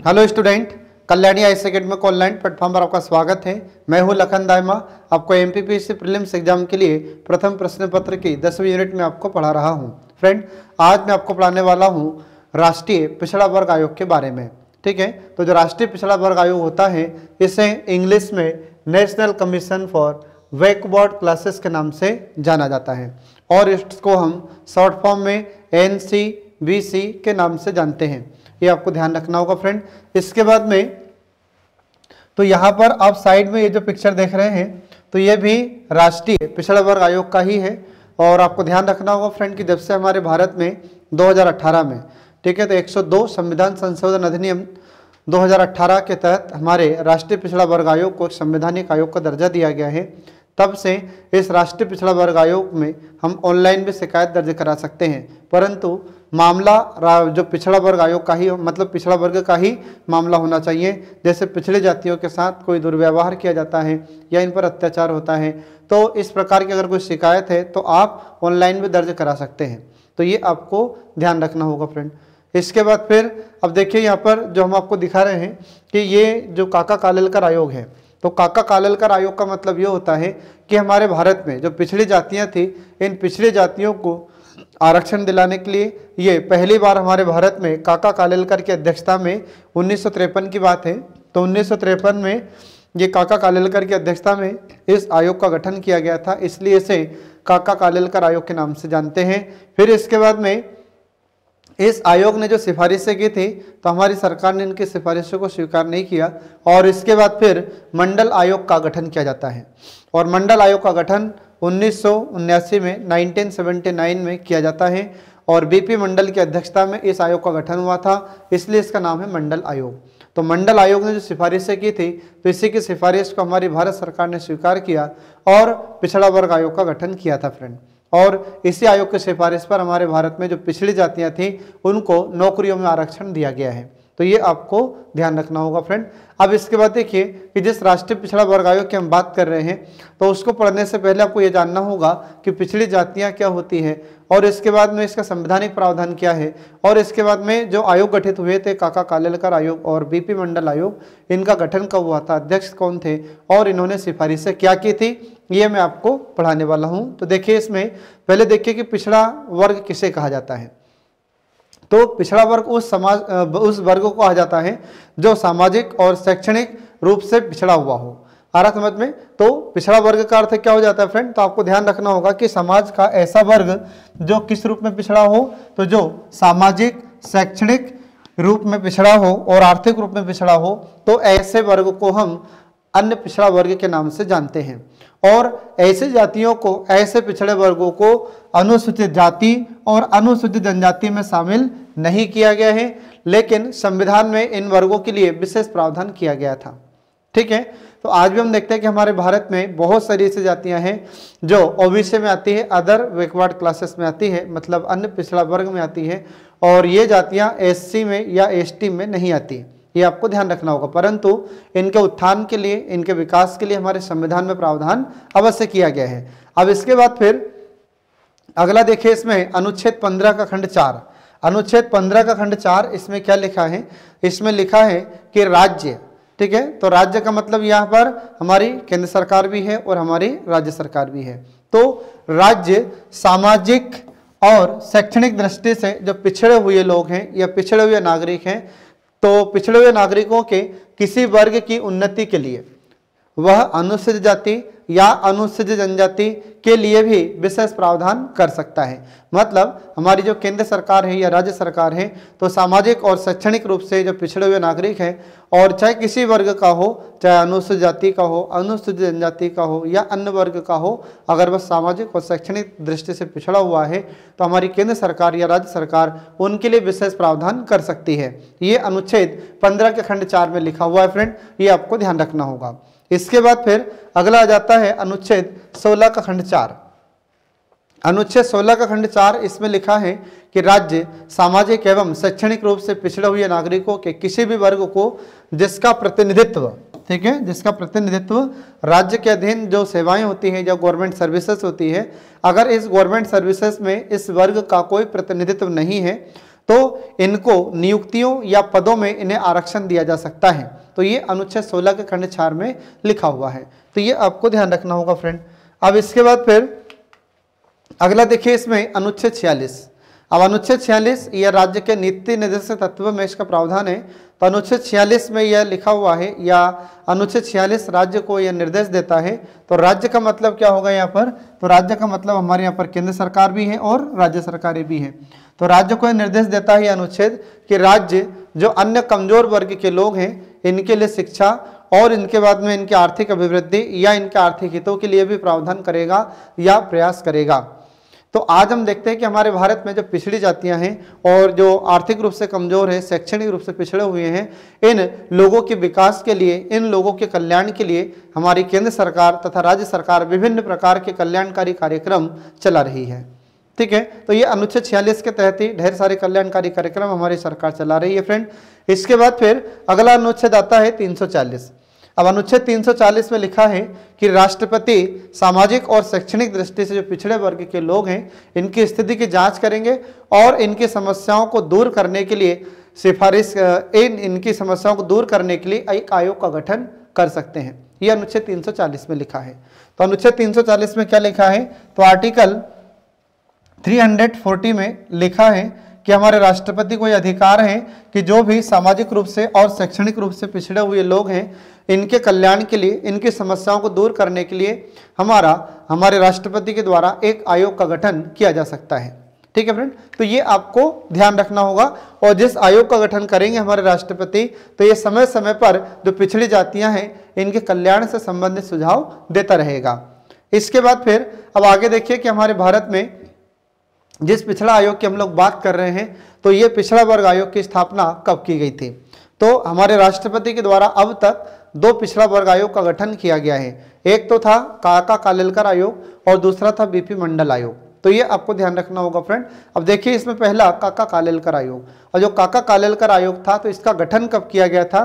Hello student, Kalyani आई second में online platform पर आपका स्वागत है। मैं हूं लखन दायमा, आपको एमपीपीएससी प्रीलिम्स एग्जाम के लिए प्रथम प्रश्न पत्र की 10वीं यूनिट में आपको पढ़ा रहा हूं। फ्रेंड, आज मैं आपको पढ़ाने वाला हूं राष्ट्रीय पिछड़ा वर्ग आयोग के बारे में। ठीक है, तो जो राष्ट्रीय पिछड़ा वर्ग आयोग होता है इसे इंग्लिश में national commission for backward classes के नाम से जाना जाता है और इसको हम शॉर्ट फॉर्म में NCBC के नाम से जानते हैं। ये आपको ध्यान रखना होगा फ्रेंड। इसके बाद में तो यहाँ पर आप साइड में ये जो पिक्चर देख रहे हैं तो ये भी राष्ट्रीय पिछड़ा वर्ग आयोग का ही है और आपको ध्यान रखना होगा फ्रेंड कि जब से हमारे भारत में 2018 में, ठीक है, तो 102 संविधान संशोधन अधिनियम 2018 के तहत हमारे राष्ट्रीय पिछड़ा वर्ग आयोग को एक संवैधानिक आयोग का दर्जा दिया गया है। तब से इस राष्ट्रीय पिछड़ा वर्ग आयोग में हम ऑनलाइन भी शिकायत दर्ज करा सकते हैं, परंतु मामला जो पिछड़ा वर्ग आयोग का ही मतलब पिछड़ा वर्ग का ही मामला होना चाहिए। जैसे पिछड़ी जातियों के साथ कोई दुर्व्यवहार किया जाता है या इन पर अत्याचार होता है तो इस प्रकार की अगर कोई शिकायत है तो आप ऑनलाइन भी दर्ज करा सकते हैं। तो ये आपको ध्यान रखना होगा फ्रेंड। इसके बाद फिर अब देखिए यहाँ पर जो हम आपको दिखा रहे हैं कि ये जो काका कालेलकर आयोग है, तो काका कालेलकर आयोग का मतलब ये होता है कि हमारे भारत में जो पिछड़ी जातियां थी, इन पिछड़ी जातियों को आरक्षण दिलाने के लिए ये पहली बार हमारे भारत में काका कालेलकर की अध्यक्षता में 1953 की बात है। तो 1953 में ये काका कालेलकर की अध्यक्षता में इस आयोग का गठन किया गया था, इसलिए इसे काका कालेलकर आयोग के नाम से जानते हैं। फिर इसके बाद में इस आयोग ने जो सिफारिशें की थी तो हमारी सरकार ने इनकी सिफारिशों को स्वीकार नहीं किया और इसके बाद फिर मंडल आयोग का गठन किया जाता है और मंडल आयोग का गठन 1979 में 1979 में किया जाता है और बीपी मंडल की अध्यक्षता में इस आयोग का गठन हुआ था, इसलिए इसका नाम है मंडल आयोग। तो मंडल आयोग ने जो सिफारिशें की थी तो इसी की सिफारिश को हमारी भारत सरकार ने स्वीकार किया और पिछड़ा वर्ग आयोग का गठन किया था फ्रेंड। और इसी आयोग की सिफारिश पर हमारे भारत में जो पिछड़ी जातियां थीं उनको नौकरियों में आरक्षण दिया गया है। तो ये आपको ध्यान रखना होगा फ्रेंड। अब इसके बाद देखिए कि जिस राष्ट्रीय पिछड़ा वर्ग आयोग की हम बात कर रहे हैं तो उसको पढ़ने से पहले आपको ये जानना होगा कि पिछड़ी जातियां क्या होती हैं और इसके बाद में इसका संवैधानिक प्रावधान क्या है और इसके बाद में जो आयोग गठित हुए थे काका कालेलकर आयोग और बीपी मंडल आयोग, इनका गठन कब हुआ था, अध्यक्ष कौन थे और इन्होंने सिफारिशें क्या की थी, ये मैं आपको पढ़ाने वाला हूँ। तो देखिए इसमें पहले देखिए कि पिछड़ा वर्ग किसे कहा जाता है। तो पिछड़ा वर्ग उस वर्ग को कहा जाता है जो सामाजिक और शैक्षणिक रूप से पिछड़ा हुआ हो। आ रहा समझ में? तो पिछड़ा वर्ग का अर्थ क्या हो जाता है फ्रेंड, तो आपको ध्यान रखना होगा कि समाज का ऐसा वर्ग जो किस रूप में पिछड़ा हो, तो जो सामाजिक शैक्षणिक रूप में पिछड़ा हो और आर्थिक रूप में पिछड़ा हो, तो ऐसे वर्ग को हम अन्य पिछड़ा वर्ग के नाम से जानते हैं। और ऐसे जातियों को, ऐसे पिछड़े वर्गों को अनुसूचित जाति और अनुसूचित जनजाति में शामिल नहीं किया गया है, लेकिन संविधान में इन वर्गों के लिए विशेष प्रावधान किया गया था। ठीक है, तो आज भी हम देखते हैं कि हमारे भारत में बहुत सारी ऐसी जातियां हैं जो ओबीसी में आती है, अदर बैकवर्ड क्लासेस में आती है, मतलब अन्य पिछड़ा वर्ग में आती है, और ये जातियां SC में या ST में नहीं आती। ये आपको ध्यान रखना होगा, परंतु इनके उत्थान के लिए, इनके विकास के लिए हमारे संविधान में प्रावधान अवश्य किया गया है। अब इसके बाद फिर अगला देखिए, इसमें अनुच्छेद 15 का खंड 4, अनुच्छेद 15 का खंड 4, इसमें क्या लिखा है, इसमें लिखा है कि राज्य, ठीक है, तो राज्य का मतलब यहाँ पर हमारी केंद्र सरकार भी है और हमारी राज्य सरकार भी है। तो राज्य सामाजिक और शैक्षणिक दृष्टि से जो पिछड़े हुए लोग हैं या पिछड़े हुए नागरिक हैं, तो पिछड़े हुए नागरिकों के किसी वर्ग की उन्नति के लिए वह अनुसूचित जाति या अनुसूचित जनजाति के लिए भी विशेष प्रावधान कर सकता है। मतलब हमारी जो केंद्र सरकार है या राज्य सरकार है, तो सामाजिक और शैक्षणिक रूप से जो पिछड़े हुए नागरिक हैं, और चाहे किसी वर्ग का हो, चाहे अनुसूचित जाति का हो, अनुसूचित जनजाति का हो या अन्य वर्ग का हो, अगर वह सामाजिक और शैक्षणिक दृष्टि से पिछड़ा हुआ है तो हमारी केंद्र सरकार या राज्य सरकार उनके लिए विशेष प्रावधान कर सकती है। ये अनुच्छेद 15 के खंड 4 में लिखा हुआ है फ्रेंड, ये आपको ध्यान रखना होगा। इसके बाद फिर अगला आ जाता है अनुच्छेद 16 का खंड 4। अनुच्छेद 16 का खंड 4, इसमें लिखा है कि राज्य सामाजिक एवं शैक्षणिक रूप से पिछड़े हुए नागरिकों के किसी भी वर्ग को जिसका प्रतिनिधित्व, ठीक है, जिसका प्रतिनिधित्व राज्य के अधीन जो सेवाएं होती हैं, जो गवर्नमेंट सर्विसेज होती है, अगर इस गवर्नमेंट सर्विसेज में इस वर्ग का कोई प्रतिनिधित्व नहीं है तो इनको नियुक्तियों या पदों में इन्हें आरक्षण दिया जा सकता है। तो ये अनुच्छेद 16 के खंड 4 में लिखा हुआ है। तो ये आपको ध्यान रखना होगा फ्रेंड। अब इसके बाद फिर अगला देखिए इसमें अनुच्छेद 46। अब अनुच्छेद 46 यह राज्य के नीति निर्देशक तत्व में इसका प्रावधान है। तो अनुच्छेद 46 में यह लिखा हुआ है, या अनुच्छेद 46 राज्य को यह निर्देश देता है। तो राज्य का मतलब क्या होगा यहाँ पर? तो राज्य का मतलब हमारे यहाँ पर केंद्र सरकार भी है और राज्य सरकारें भी हैं। तो राज्य को यह निर्देश देता है यह अनुच्छेद कि राज्य जो अन्य कमजोर वर्ग के लोग हैं इनके लिए शिक्षा और इनके बाद में इनकी आर्थिक अभिवृद्धि या इनके आर्थिक हितों के लिए भी प्रावधान करेगा या प्रयास करेगा। तो आज हम देखते हैं कि हमारे भारत में जो पिछड़ी जातियां हैं और जो आर्थिक रूप से कमजोर है, शैक्षणिक रूप से पिछड़े हुए हैं, इन लोगों के विकास के लिए, इन लोगों के कल्याण के लिए हमारी केंद्र सरकार तथा राज्य सरकार विभिन्न प्रकार के कल्याणकारी कार्यक्रम चला रही है। ठीक है, तो ये अनुच्छेद 46 के तहत ही ढेर सारे कल्याणकारी कार्यक्रम हमारी सरकार चला रही है फ्रेंड। इसके बाद फिर अगला अनुच्छेद आता है 340। अब अनुच्छेद 340 में लिखा है कि राष्ट्रपति सामाजिक और शैक्षणिक दृष्टि से जो पिछड़े वर्ग के लोग हैं इनकी स्थिति की जांच करेंगे और इनकी समस्याओं को दूर करने के लिए इनकी समस्याओं को दूर करने के लिए एक आयोग का गठन कर सकते हैं। ये अनुच्छेद 340 में लिखा है। तो अनुच्छेद 340 में क्या लिखा है? तो आर्टिकल 340 में लिखा है कि हमारे राष्ट्रपति को यह अधिकार है कि जो भी सामाजिक रूप से और शैक्षणिक रूप से पिछड़े हुए लोग हैं इनके कल्याण के लिए, इनकी समस्याओं को दूर करने के लिए हमारे राष्ट्रपति के द्वारा एक आयोग का गठन किया जा सकता है। ठीक है फ्रेंड, तो ये आपको ध्यान रखना होगा। और जिस आयोग का गठन करेंगे हमारे राष्ट्रपति, तो ये समय समय पर जो पिछड़ी जातियां हैं इनके कल्याण से संबंधित सुझाव देता रहेगा। इसके बाद फिर अब आगे देखिए कि हमारे भारत में जिस पिछड़ा आयोग की हम लोग बात कर रहे हैं, तो ये पिछड़ा वर्ग आयोग की स्थापना कब की गई थी? तो हमारे राष्ट्रपति के द्वारा अब तक 2 पिछड़ा वर्ग आयोग का गठन किया गया है। एक तो था काका कालेलकर आयोग और दूसरा था बीपी मंडल आयोग। तो ये आपको ध्यान रखना होगा फ्रेंड। अब देखिए इसमें पहला काका कालेलकर आयोग, और जो काका कालेलकर आयोग था तो इसका गठन कब किया गया था?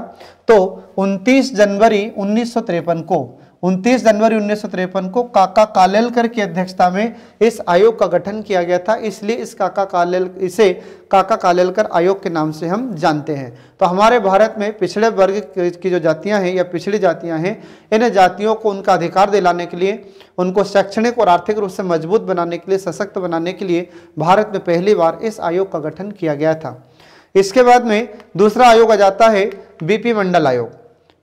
तो 29 जनवरी 1953 को काका कालेलकर की अध्यक्षता में इस आयोग का गठन किया गया था। इसलिए इसे काका कालेलकर आयोग के नाम से हम जानते हैं। तो हमारे भारत में पिछड़े वर्ग की जो जातियां हैं या पिछड़ी जातियां हैं, इन जातियों को उनका अधिकार दिलाने के लिए, उनको शैक्षणिक और आर्थिक रूप से मजबूत बनाने के लिए, सशक्त बनाने के लिए भारत में पहली बार इस आयोग का गठन किया गया था। इसके बाद में दूसरा आयोग आ जाता है बीपी मंडल आयोग।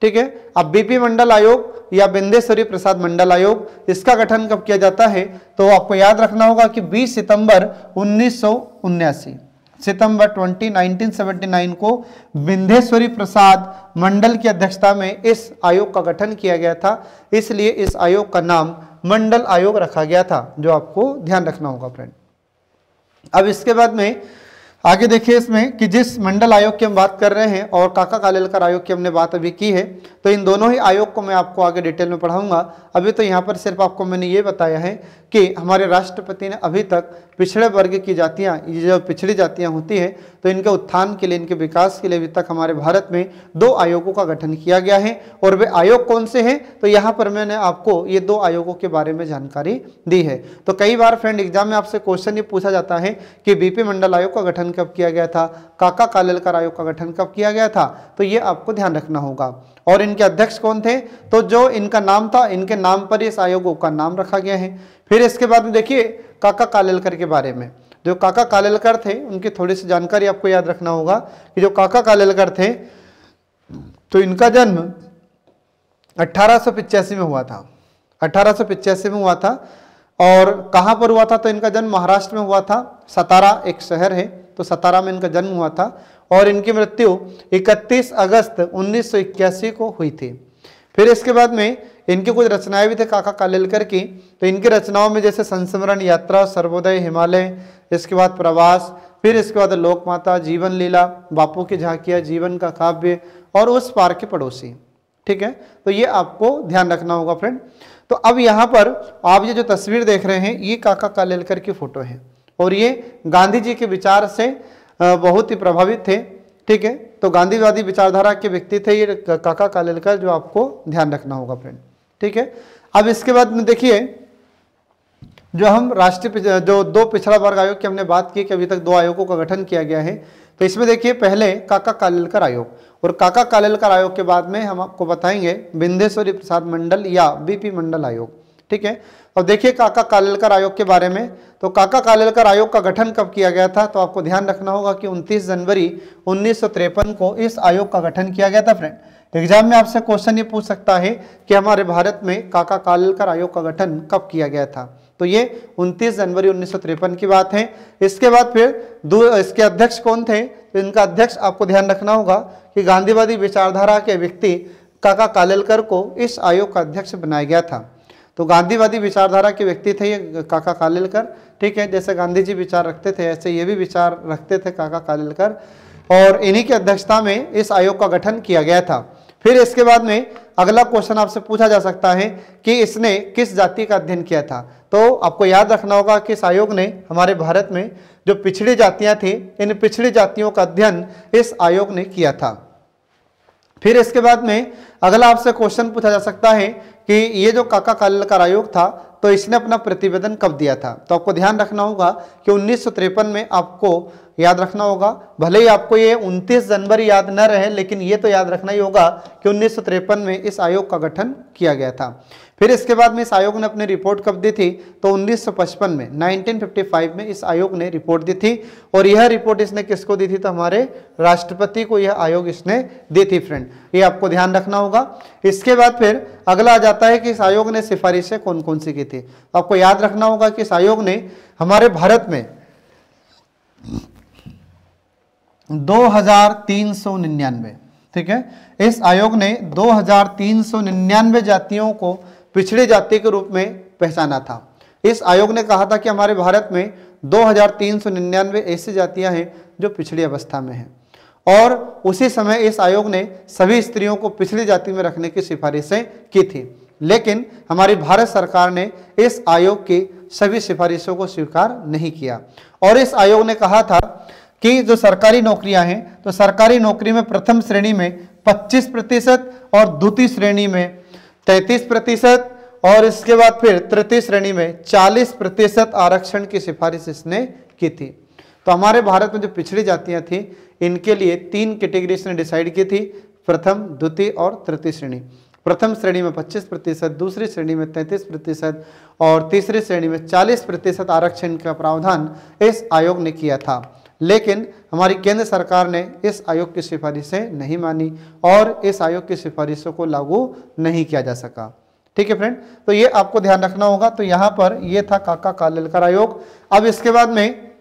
ठीक है, अब बीपी मंडल आयोग या बिंदेश्वरी प्रसाद मंडल आयोग, इसका गठन कब किया जाता है? तो आपको याद रखना होगा कि 20 सितंबर 1979 को बिंदेश्वरी प्रसाद मंडल की अध्यक्षता में इस आयोग का गठन किया गया था। इसलिए इस आयोग का नाम मंडल आयोग रखा गया था, जो आपको ध्यान रखना होगा फ्रेंड। अब इसके बाद में आगे देखिए इसमें कि जिस मंडल आयोग की हम बात कर रहे हैं और काका कालेलकर आयोग की हमने बात अभी की है, तो इन दोनों ही आयोग को मैं आपको आगे डिटेल में पढ़ाऊंगा। अभी तो यहाँ पर सिर्फ आपको मैंने ये बताया है कि हमारे राष्ट्रपति ने अभी तक पिछड़े वर्ग की जातियाँ, ये जो पिछड़ी जातियाँ होती हैं, तो इनके उत्थान के लिए, इनके विकास के लिए अभी तक हमारे भारत में 2 आयोगों का गठन किया गया है। और वे आयोग कौन से हैं? तो यहाँ पर मैंने आपको ये 2 आयोगों के बारे में जानकारी दी है। तो कई बार फ्रेंड एग्जाम में आपसे क्वेश्चन ये पूछा जाता है कि बीपी मंडल आयोग का गठन कब किया गया था, काका कालेलकर आयोग का गठन कब किया गया था, तो ये आपको ध्यान रखना होगा। और इनके अध्यक्ष कौन थे? तो जो इनका नाम था, इनके नाम पर इस आयोगों का नाम रखा गया है। फिर इसके बाद में देखिए काका कालेलकर के बारे में। जो काका कालेलकर थे उनकी थोड़ी सी जानकारी आपको याद रखना होगा कि जो काका कालेलकर थे तो इनका जन्म 1885 में हुआ था। 1885 में हुआ था। और कहाँ पर हुआ था? तो इनका जन्म महाराष्ट्र में हुआ था। सतारा एक शहर है, तो सतारा में इनका जन्म हुआ था। और इनकी मृत्यु 31 अगस्त 1981 को हुई थी। फिर इसके बाद में इनकी कुछ रचनाएं भी थे काका कालेलकर की। तो इनकी रचनाओं में जैसे संस्मरण, यात्रा, सर्वोदय, हिमालय, इसके बाद प्रवास, फिर इसके बाद लोकमाता, जीवन लीला, बापू की झांकियाँ, जीवन का काव्य और उस पार के पड़ोसी। ठीक है, तो ये आपको ध्यान रखना होगा फ्रेंड। तो अब यहाँ पर आप ये जो तस्वीर देख रहे हैं ये काका कालेलकर की फोटो है और ये गांधी जी के विचार से बहुत ही प्रभावित थे। ठीक है, तो गांधीवादी विचारधारा के व्यक्ति थे ये काका कालेलकर, जो आपको ध्यान रखना होगा फ्रेंड। ठीक है, अब इसके बाद में देखिए जो हम राष्ट्रीय जो 2 पिछड़ा वर्ग आयोग की हमने बात की कि अभी तक 2 आयोगों का गठन किया गया है। तो इसमें देखिए पहले काका कालेलकर आयोग, और काका कालेलकर आयोग के बाद में हम आपको बताएंगे बिंदेश्वरी प्रसाद मंडल या बीपी मंडल आयोग। ठीक है, अब देखिए काका कालेलकर आयोग के बारे में। तो काका कालेलकर आयोग का गठन कब किया गया था, तो आपको ध्यान रखना होगा कि 29 जनवरी 1953 को इस आयोग का गठन किया गया था। फ्रेंड, एग्जाम में आपसे क्वेश्चन ये पूछ सकता है कि हमारे भारत में काका कालेलकर आयोग का गठन कब किया गया था, तो ये 29 जनवरी 1953 की बात है। इसके बाद फिर इसके अध्यक्ष कौन थे, तो इनका अध्यक्ष आपको ध्यान रखना होगा कि गांधीवादी विचारधारा के व्यक्ति काका कालेलकर को इस आयोग का अध्यक्ष बनाया गया था। तो गांधीवादी विचारधारा के व्यक्ति थे ये काका कालेलकर। ठीक है, जैसे गांधी जी विचार रखते थे ऐसे ये भी विचार रखते थे काका कालेलकर, और इन्हीं की अध्यक्षता में इस आयोग का गठन किया गया था। फिर इसके बाद में अगला क्वेश्चन आपसे पूछा जा सकता है कि इसने किस जाति का अध्ययन किया था। तो आपको याद रखना होगा कि इस आयोग ने हमारे भारत में जो पिछड़ी जातियां थी, इन पिछड़ी जातियों का अध्ययन इस आयोग ने किया था। फिर इसके बाद में अगला आपसे क्वेश्चन पूछा जा सकता है कि ये जो काका कालेलकर आयोग था तो इसने अपना प्रतिवेदन कब दिया था। तो आपको ध्यान रखना होगा कि 1953 में आपको याद रखना होगा, भले ही आपको ये 29 जनवरी याद न रहे लेकिन ये तो याद रखना ही होगा कि 1953 में इस आयोग का गठन किया गया था। फिर इसके बाद में इस आयोग ने अपनी रिपोर्ट कब दी थी, तो 1955 में 1955 में इस आयोग ने रिपोर्ट दी थी, और यह रिपोर्ट इसने किसको दी थी, तो हमारे राष्ट्रपति को यह आयोग इसने दी थी। फ्रेंड, ये आपको ध्यान रखना होगा। इसके बाद फिर अगला आ जाता है कि इस आयोग ने सिफारिशें कौन कौन सी की थी। आपको याद रखना होगा कि इस आयोग ने हमारे भारत में 2399, ठीक है, इस आयोग ने 2399 जातियों को पिछड़ी जाति के रूप में पहचाना था। इस आयोग ने कहा था कि हमारे भारत में 2399 ऐसी जातियां हैं जो पिछड़ी अवस्था में हैं, और उसी समय इस आयोग ने सभी स्त्रियों को पिछड़ी जाति में रखने की सिफारिशें की थी। लेकिन हमारी भारत सरकार ने इस आयोग की सभी सिफारिशों को स्वीकार नहीं किया, और इस आयोग ने कहा था कि जो सरकारी नौकरियां हैं तो सरकारी नौकरी में प्रथम श्रेणी में 25% और द्वितीय श्रेणी में 33% और इसके बाद फिर तृतीय श्रेणी में 40% आरक्षण की सिफारिश इसने की थी। तो हमारे भारत में जो पिछड़ी जातियां थी इनके लिए 3 कैटेगरी इसने डिसाइड की थी, प्रथम, द्वितीय और तृतीय श्रेणी। प्रथम श्रेणी में 25%, दूसरी श्रेणी में 33% और तीसरी श्रेणी में 40% आरक्षण का प्रावधान इस आयोग ने किया था। लेकिन हमारी केंद्र सरकार ने इस आयोग की सिफारिशें नहीं मानी और इस आयोग की सिफारिशों को लागू नहीं किया जा सका। ठीक है फ्रेंड, तो ये आपको ध्यान रखना होगा। तो यहाँ पर ये था काका कालेलकर आयोग। अब इसके बाद में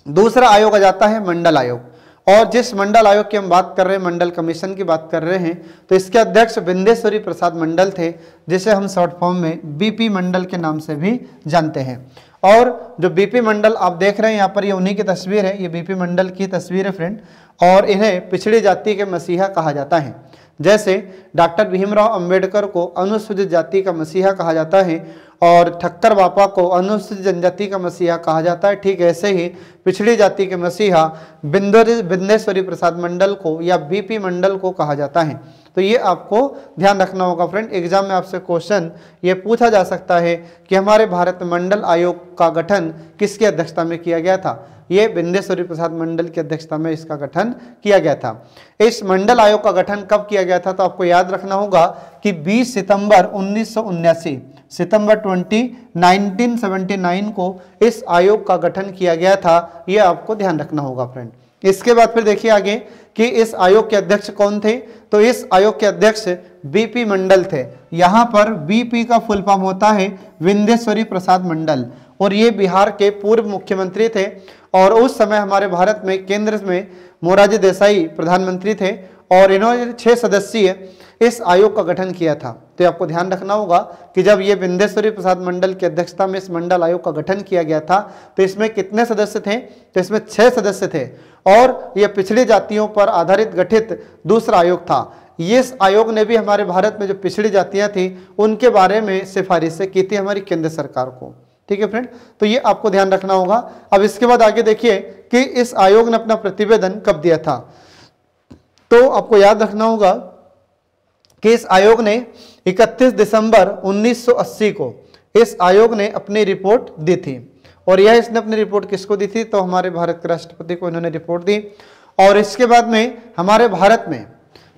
दूसरा आयोग आ जाता है मंडल आयोग, और जिस मंडल आयोग की हम बात कर रहे हैं, मंडल कमीशन की बात कर रहे हैं, तो इसके अध्यक्ष बिंदेश्वरी प्रसाद मंडल थे, जिसे हम शॉर्ट फॉर्म में बीपी मंडल के नाम से भी जानते हैं। और जो बीपी मंडल आप देख रहे हैं यहाँ पर, ये उन्हीं की तस्वीर है, ये बीपी मंडल की तस्वीर है फ्रेंड, और इन्हें पिछड़ी जाति के मसीहा कहा जाता है। जैसे डॉक्टर भीमराव अंबेडकर को अनुसूचित जाति का मसीहा कहा जाता है और ठक्कर बापा को अनुसूचित जनजाति का मसीहा कहा जाता है, ठीक ऐसे ही पिछड़ी जाति के मसीहा बिंदेश्वरी प्रसाद मंडल को या बीपी मंडल को कहा जाता है। तो ये आपको ध्यान रखना होगा फ्रेंड। एग्जाम में आपसे क्वेश्चन ये पूछा जा सकता है कि हमारे भारत में मंडल आयोग का गठन किसकी अध्यक्षता में किया गया था। ये बिंदेश्वरी प्रसाद मंडल की अध्यक्षता में इसका गठन किया गया था। इस मंडल आयोग का गठन कब किया गया था, तो आपको याद रखना होगा कि 20 सितंबर 1979 सितंबर 20 1979 को इस आयोग का गठन किया गया था। यह आपको ध्यान रखना होगा फ्रेंड। इसके बाद फिर देखिए आगे कि इस आयोग के अध्यक्ष कौन थे, तो इस आयोग के अध्यक्ष बीपी मंडल थे। यहाँ पर बीपी का फुल फॉर्म होता है बिंदेश्वरी प्रसाद मंडल, और ये बिहार के पूर्व मुख्यमंत्री थे, और उस समय हमारे भारत में केंद्र में मोरारजी देसाई प्रधानमंत्री थे, और इन्होंने 6 सदस्यीय इस आयोग का गठन किया था। तो आपको ध्यान रखना होगा कि जब ये बिंदेश्वरी प्रसाद मंडल की अध्यक्षता में इस मंडल आयोग का गठन किया गया था तो इसमें कितने सदस्य थे, तो इसमें 6 सदस्य थे, और यह पिछड़ी जातियों पर आधारित गठित दूसरा आयोग था। इस आयोग ने भी हमारे भारत में जो पिछड़ी जातियां थी उनके बारे में सिफारिशें की थी हमारी केंद्र सरकार को। ठीक है फ्रेंड, तो ये आपको ध्यान रखना होगा। अब इसके बाद आगे देखिए कि इस आयोग ने अपना प्रतिवेदन कब दिया था, तो आपको याद रखना होगा कि इस आयोग ने 31 दिसंबर 1980 को इस आयोग ने अपनी रिपोर्ट दी थी। और यह इसने अपनी रिपोर्ट किसको दी थी? तो हमारे भारत के राष्ट्रपति को इन्होंने रिपोर्ट दी। और इसके बाद में हमारे भारत में,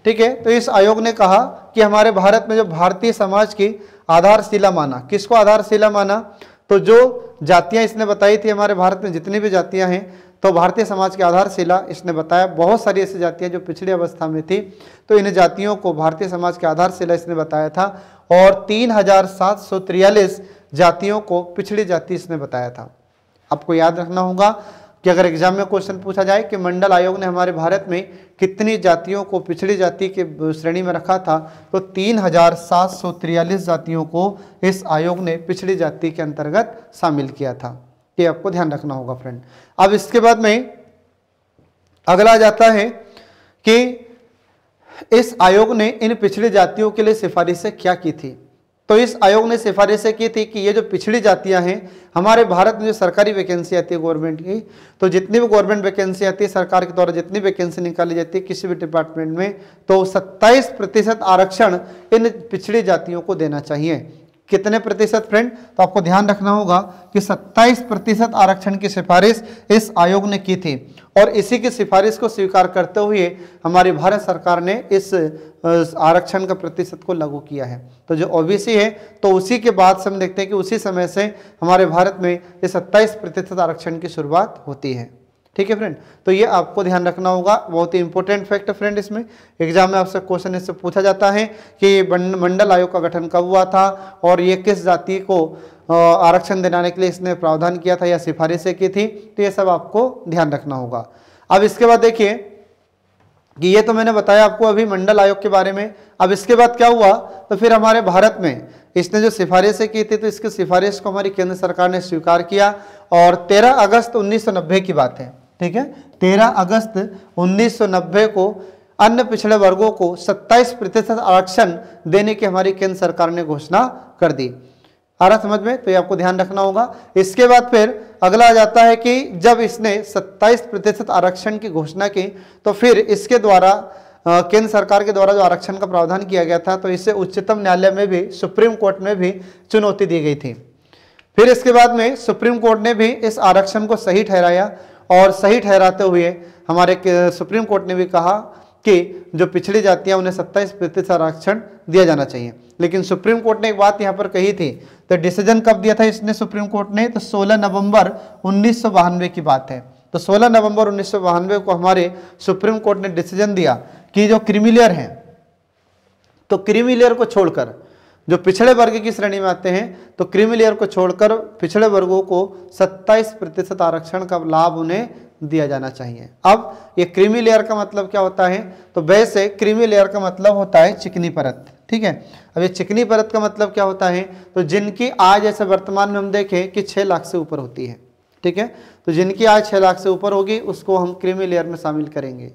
ठीक है, तो इस आयोग ने कहा कि हमारे भारत में जो भारतीय समाज की आधारशिला माना, किसको आधारशिला माना? तो जो जातियां इसने बताई थी हमारे भारत में जितनी भी जातियां हैं, तो भारतीय समाज की आधारशिला इसने बताया। बहुत सारी ऐसी जातियां जो पिछड़ी अवस्था में थी, तो इन जातियों को भारतीय समाज की आधारशिला इसने बताया था। और 3743 जातियों को पिछड़ी जाति इसने बताया था। आपको याद रखना होगा कि अगर एग्जाम में क्वेश्चन पूछा जाए कि मंडल आयोग ने हमारे भारत में कितनी जातियों को पिछड़ी जाति के श्रेणी में रखा था, तो 3743 जातियों को इस आयोग ने पिछड़ी जाति के अंतर्गत शामिल किया था। ये आपको ध्यान रखना होगा फ्रेंड। अब इसके बाद में अगला जाता है कि इस आयोग ने इन पिछड़ी जातियों के लिए सिफारिशें क्या की थी। तो इस आयोग ने सिफारिशें की थी कि ये जो पिछड़ी जातियां हैं, हमारे भारत में जो सरकारी वैकेंसी आती है गवर्नमेंट की, तो जितनी भी गवर्नमेंट वैकेंसी आती है सरकार के द्वारा, जितनी वैकेंसी निकाली जाती है किसी भी डिपार्टमेंट में, तो 27% आरक्षण इन पिछड़ी जातियों को देना चाहिए। कितने प्रतिशत फ्रेंड? तो आपको ध्यान रखना होगा कि 27% आरक्षण की सिफारिश इस आयोग ने की थी। और इसी की सिफारिश को स्वीकार करते हुए हमारी भारत सरकार ने इस आरक्षण का प्रतिशत को लागू किया है। तो जो ओबीसी है, तो उसी के बाद से हम देखते हैं कि उसी समय से हमारे भारत में ये 27% आरक्षण की शुरुआत होती है। ठीक है फ्रेंड, तो ये आपको ध्यान रखना होगा, बहुत ही इंपॉर्टेंट फैक्ट है फ्रेंड। इसमें एग्जाम में आपसे क्वेश्चन इससे पूछा जाता है कि मंडल आयोग का गठन कब हुआ था और ये किस जाति को आरक्षण दिलाने के लिए इसने प्रावधान किया था या सिफारिशें की थी। तो ये सब आपको ध्यान रखना होगा। अब इसके बाद देखिए कि ये तो मैंने बताया आपको अभी मंडल आयोग के बारे में। अब इसके बाद क्या हुआ? तो फिर हमारे भारत में इसने जो सिफारिशें की थी, तो इसकी सिफारिश को हमारी केंद्र सरकार ने स्वीकार किया। और 13 अगस्त 1990 की बात है, ठीक है, 13 अगस्त 1990 को अन्य पिछड़े वर्गों को 27% आरक्षण देने की हमारी केंद्र सरकार ने घोषणा कर दी। आ रहा समझ में? तो ये आपको ध्यान रखना होगा। इसके बाद फिर अगला आ जाता है कि जब इसने 27% आरक्षण की घोषणा की, तो फिर इसके द्वारा केंद्र सरकार के द्वारा जो आरक्षण का प्रावधान किया गया था, तो इसे उच्चतम न्यायालय में भी, सुप्रीम कोर्ट में भी चुनौती दी गई थी। फिर इसके बाद में सुप्रीम कोर्ट ने भी इस आरक्षण को सही ठहराया और सही ठहराते हुए हमारे सुप्रीम कोर्ट ने भी कहा कि जो पिछड़ी जातियां उन्हें 27% आरक्षण दिया जाना चाहिए। लेकिन सुप्रीम कोर्ट ने एक बात यहाँ पर कही थी, तो डिसीजन कब दिया था इसने सुप्रीम कोर्ट ने? तो 16 नवंबर 1992 की बात है। तो 16 नवंबर 1992 को हमारे सुप्रीम कोर्ट ने डिसीजन दिया कि जो क्रीमी-लेयर हैं, तो क्रीमी-लेयर को छोड़कर जो पिछड़े वर्ग की श्रेणी में आते हैं, तो क्रीमी-लेयर को छोड़कर पिछड़े वर्गों को 27% आरक्षण का लाभ उन्हें दिया जाना चाहिए। अब ये क्रीमी-लेयर का मतलब क्या होता है? तो वैसे क्रीमी-लेयर का मतलब होता है चिकनी परत, ठीक है। अब ये चिकनी परत का मतलब क्या होता है? तो जिनकी आय जैसे वर्तमान में हम देखें कि 6 लाख से ऊपर होती है, ठीक है, तो जिनकी आय 6 लाख से ऊपर होगी उसको हम क्रीमी-लेयर में शामिल करेंगे,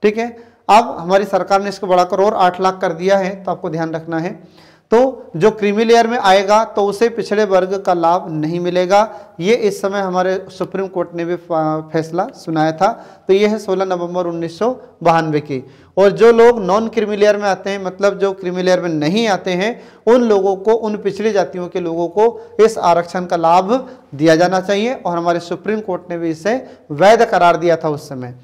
ठीक है। अब हमारी सरकार ने इसको बढ़ाकर और 8 लाख कर दिया है, तो आपको ध्यान रखना है। तो जो क्रीमी-लेयर में आएगा तो उसे पिछड़े वर्ग का लाभ नहीं मिलेगा। ये इस समय हमारे सुप्रीम कोर्ट ने भी फैसला सुनाया था। तो ये है 16 नवंबर 1992 की। और जो लोग नॉन क्रीमी-लेयर में आते हैं, मतलब जो क्रीमी-लेयर में नहीं आते हैं, उन लोगों को, उन पिछड़ी जातियों के लोगों को इस आरक्षण का लाभ दिया जाना चाहिए। और हमारे सुप्रीम कोर्ट ने भी इसे वैध करार दिया था उस समय।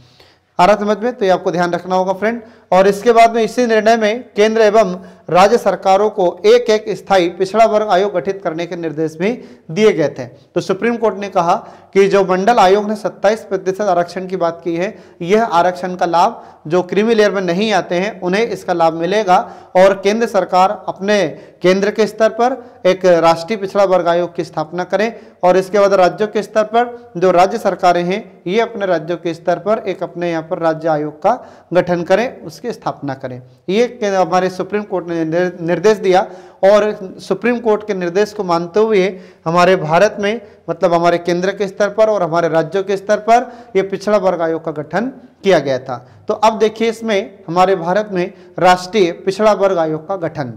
आ रहा समझ में? तो ये आपको ध्यान रखना होगा फ्रेंड। और इसके बाद में इसी निर्णय में केंद्र एवं राज्य सरकारों को एक एक स्थायी पिछड़ा वर्ग आयोग गठित करने के निर्देश भी दिए गए थे। तो सुप्रीम कोर्ट ने कहा कि जो मंडल आयोग ने 27% आरक्षण की बात की है, यह आरक्षण का लाभ जो क्रीमी-लेयर में नहीं आते हैं उन्हें इसका लाभ मिलेगा। और केंद्र सरकार अपने केंद्र के स्तर पर एक राष्ट्रीय पिछड़ा वर्ग आयोग की स्थापना करें। और इसके बाद राज्यों के स्तर पर जो राज्य सरकारें हैं, ये अपने राज्यों के स्तर पर एक अपने यहाँ पर राज्य आयोग का गठन करें, उसकी स्थापना करें। ये हमारे सुप्रीम कोर्ट ने निर्देश दिया। और सुप्रीम कोर्ट के निर्देश को मानते हुए हमारे भारत में, मतलब हमारे केंद्र के स्तर पर और हमारे राज्यों के स्तर पर ये पिछड़ा वर्ग आयोग का गठन किया गया था। तो अब देखिए इसमें हमारे भारत में राष्ट्रीय पिछड़ा वर्ग आयोग का गठन,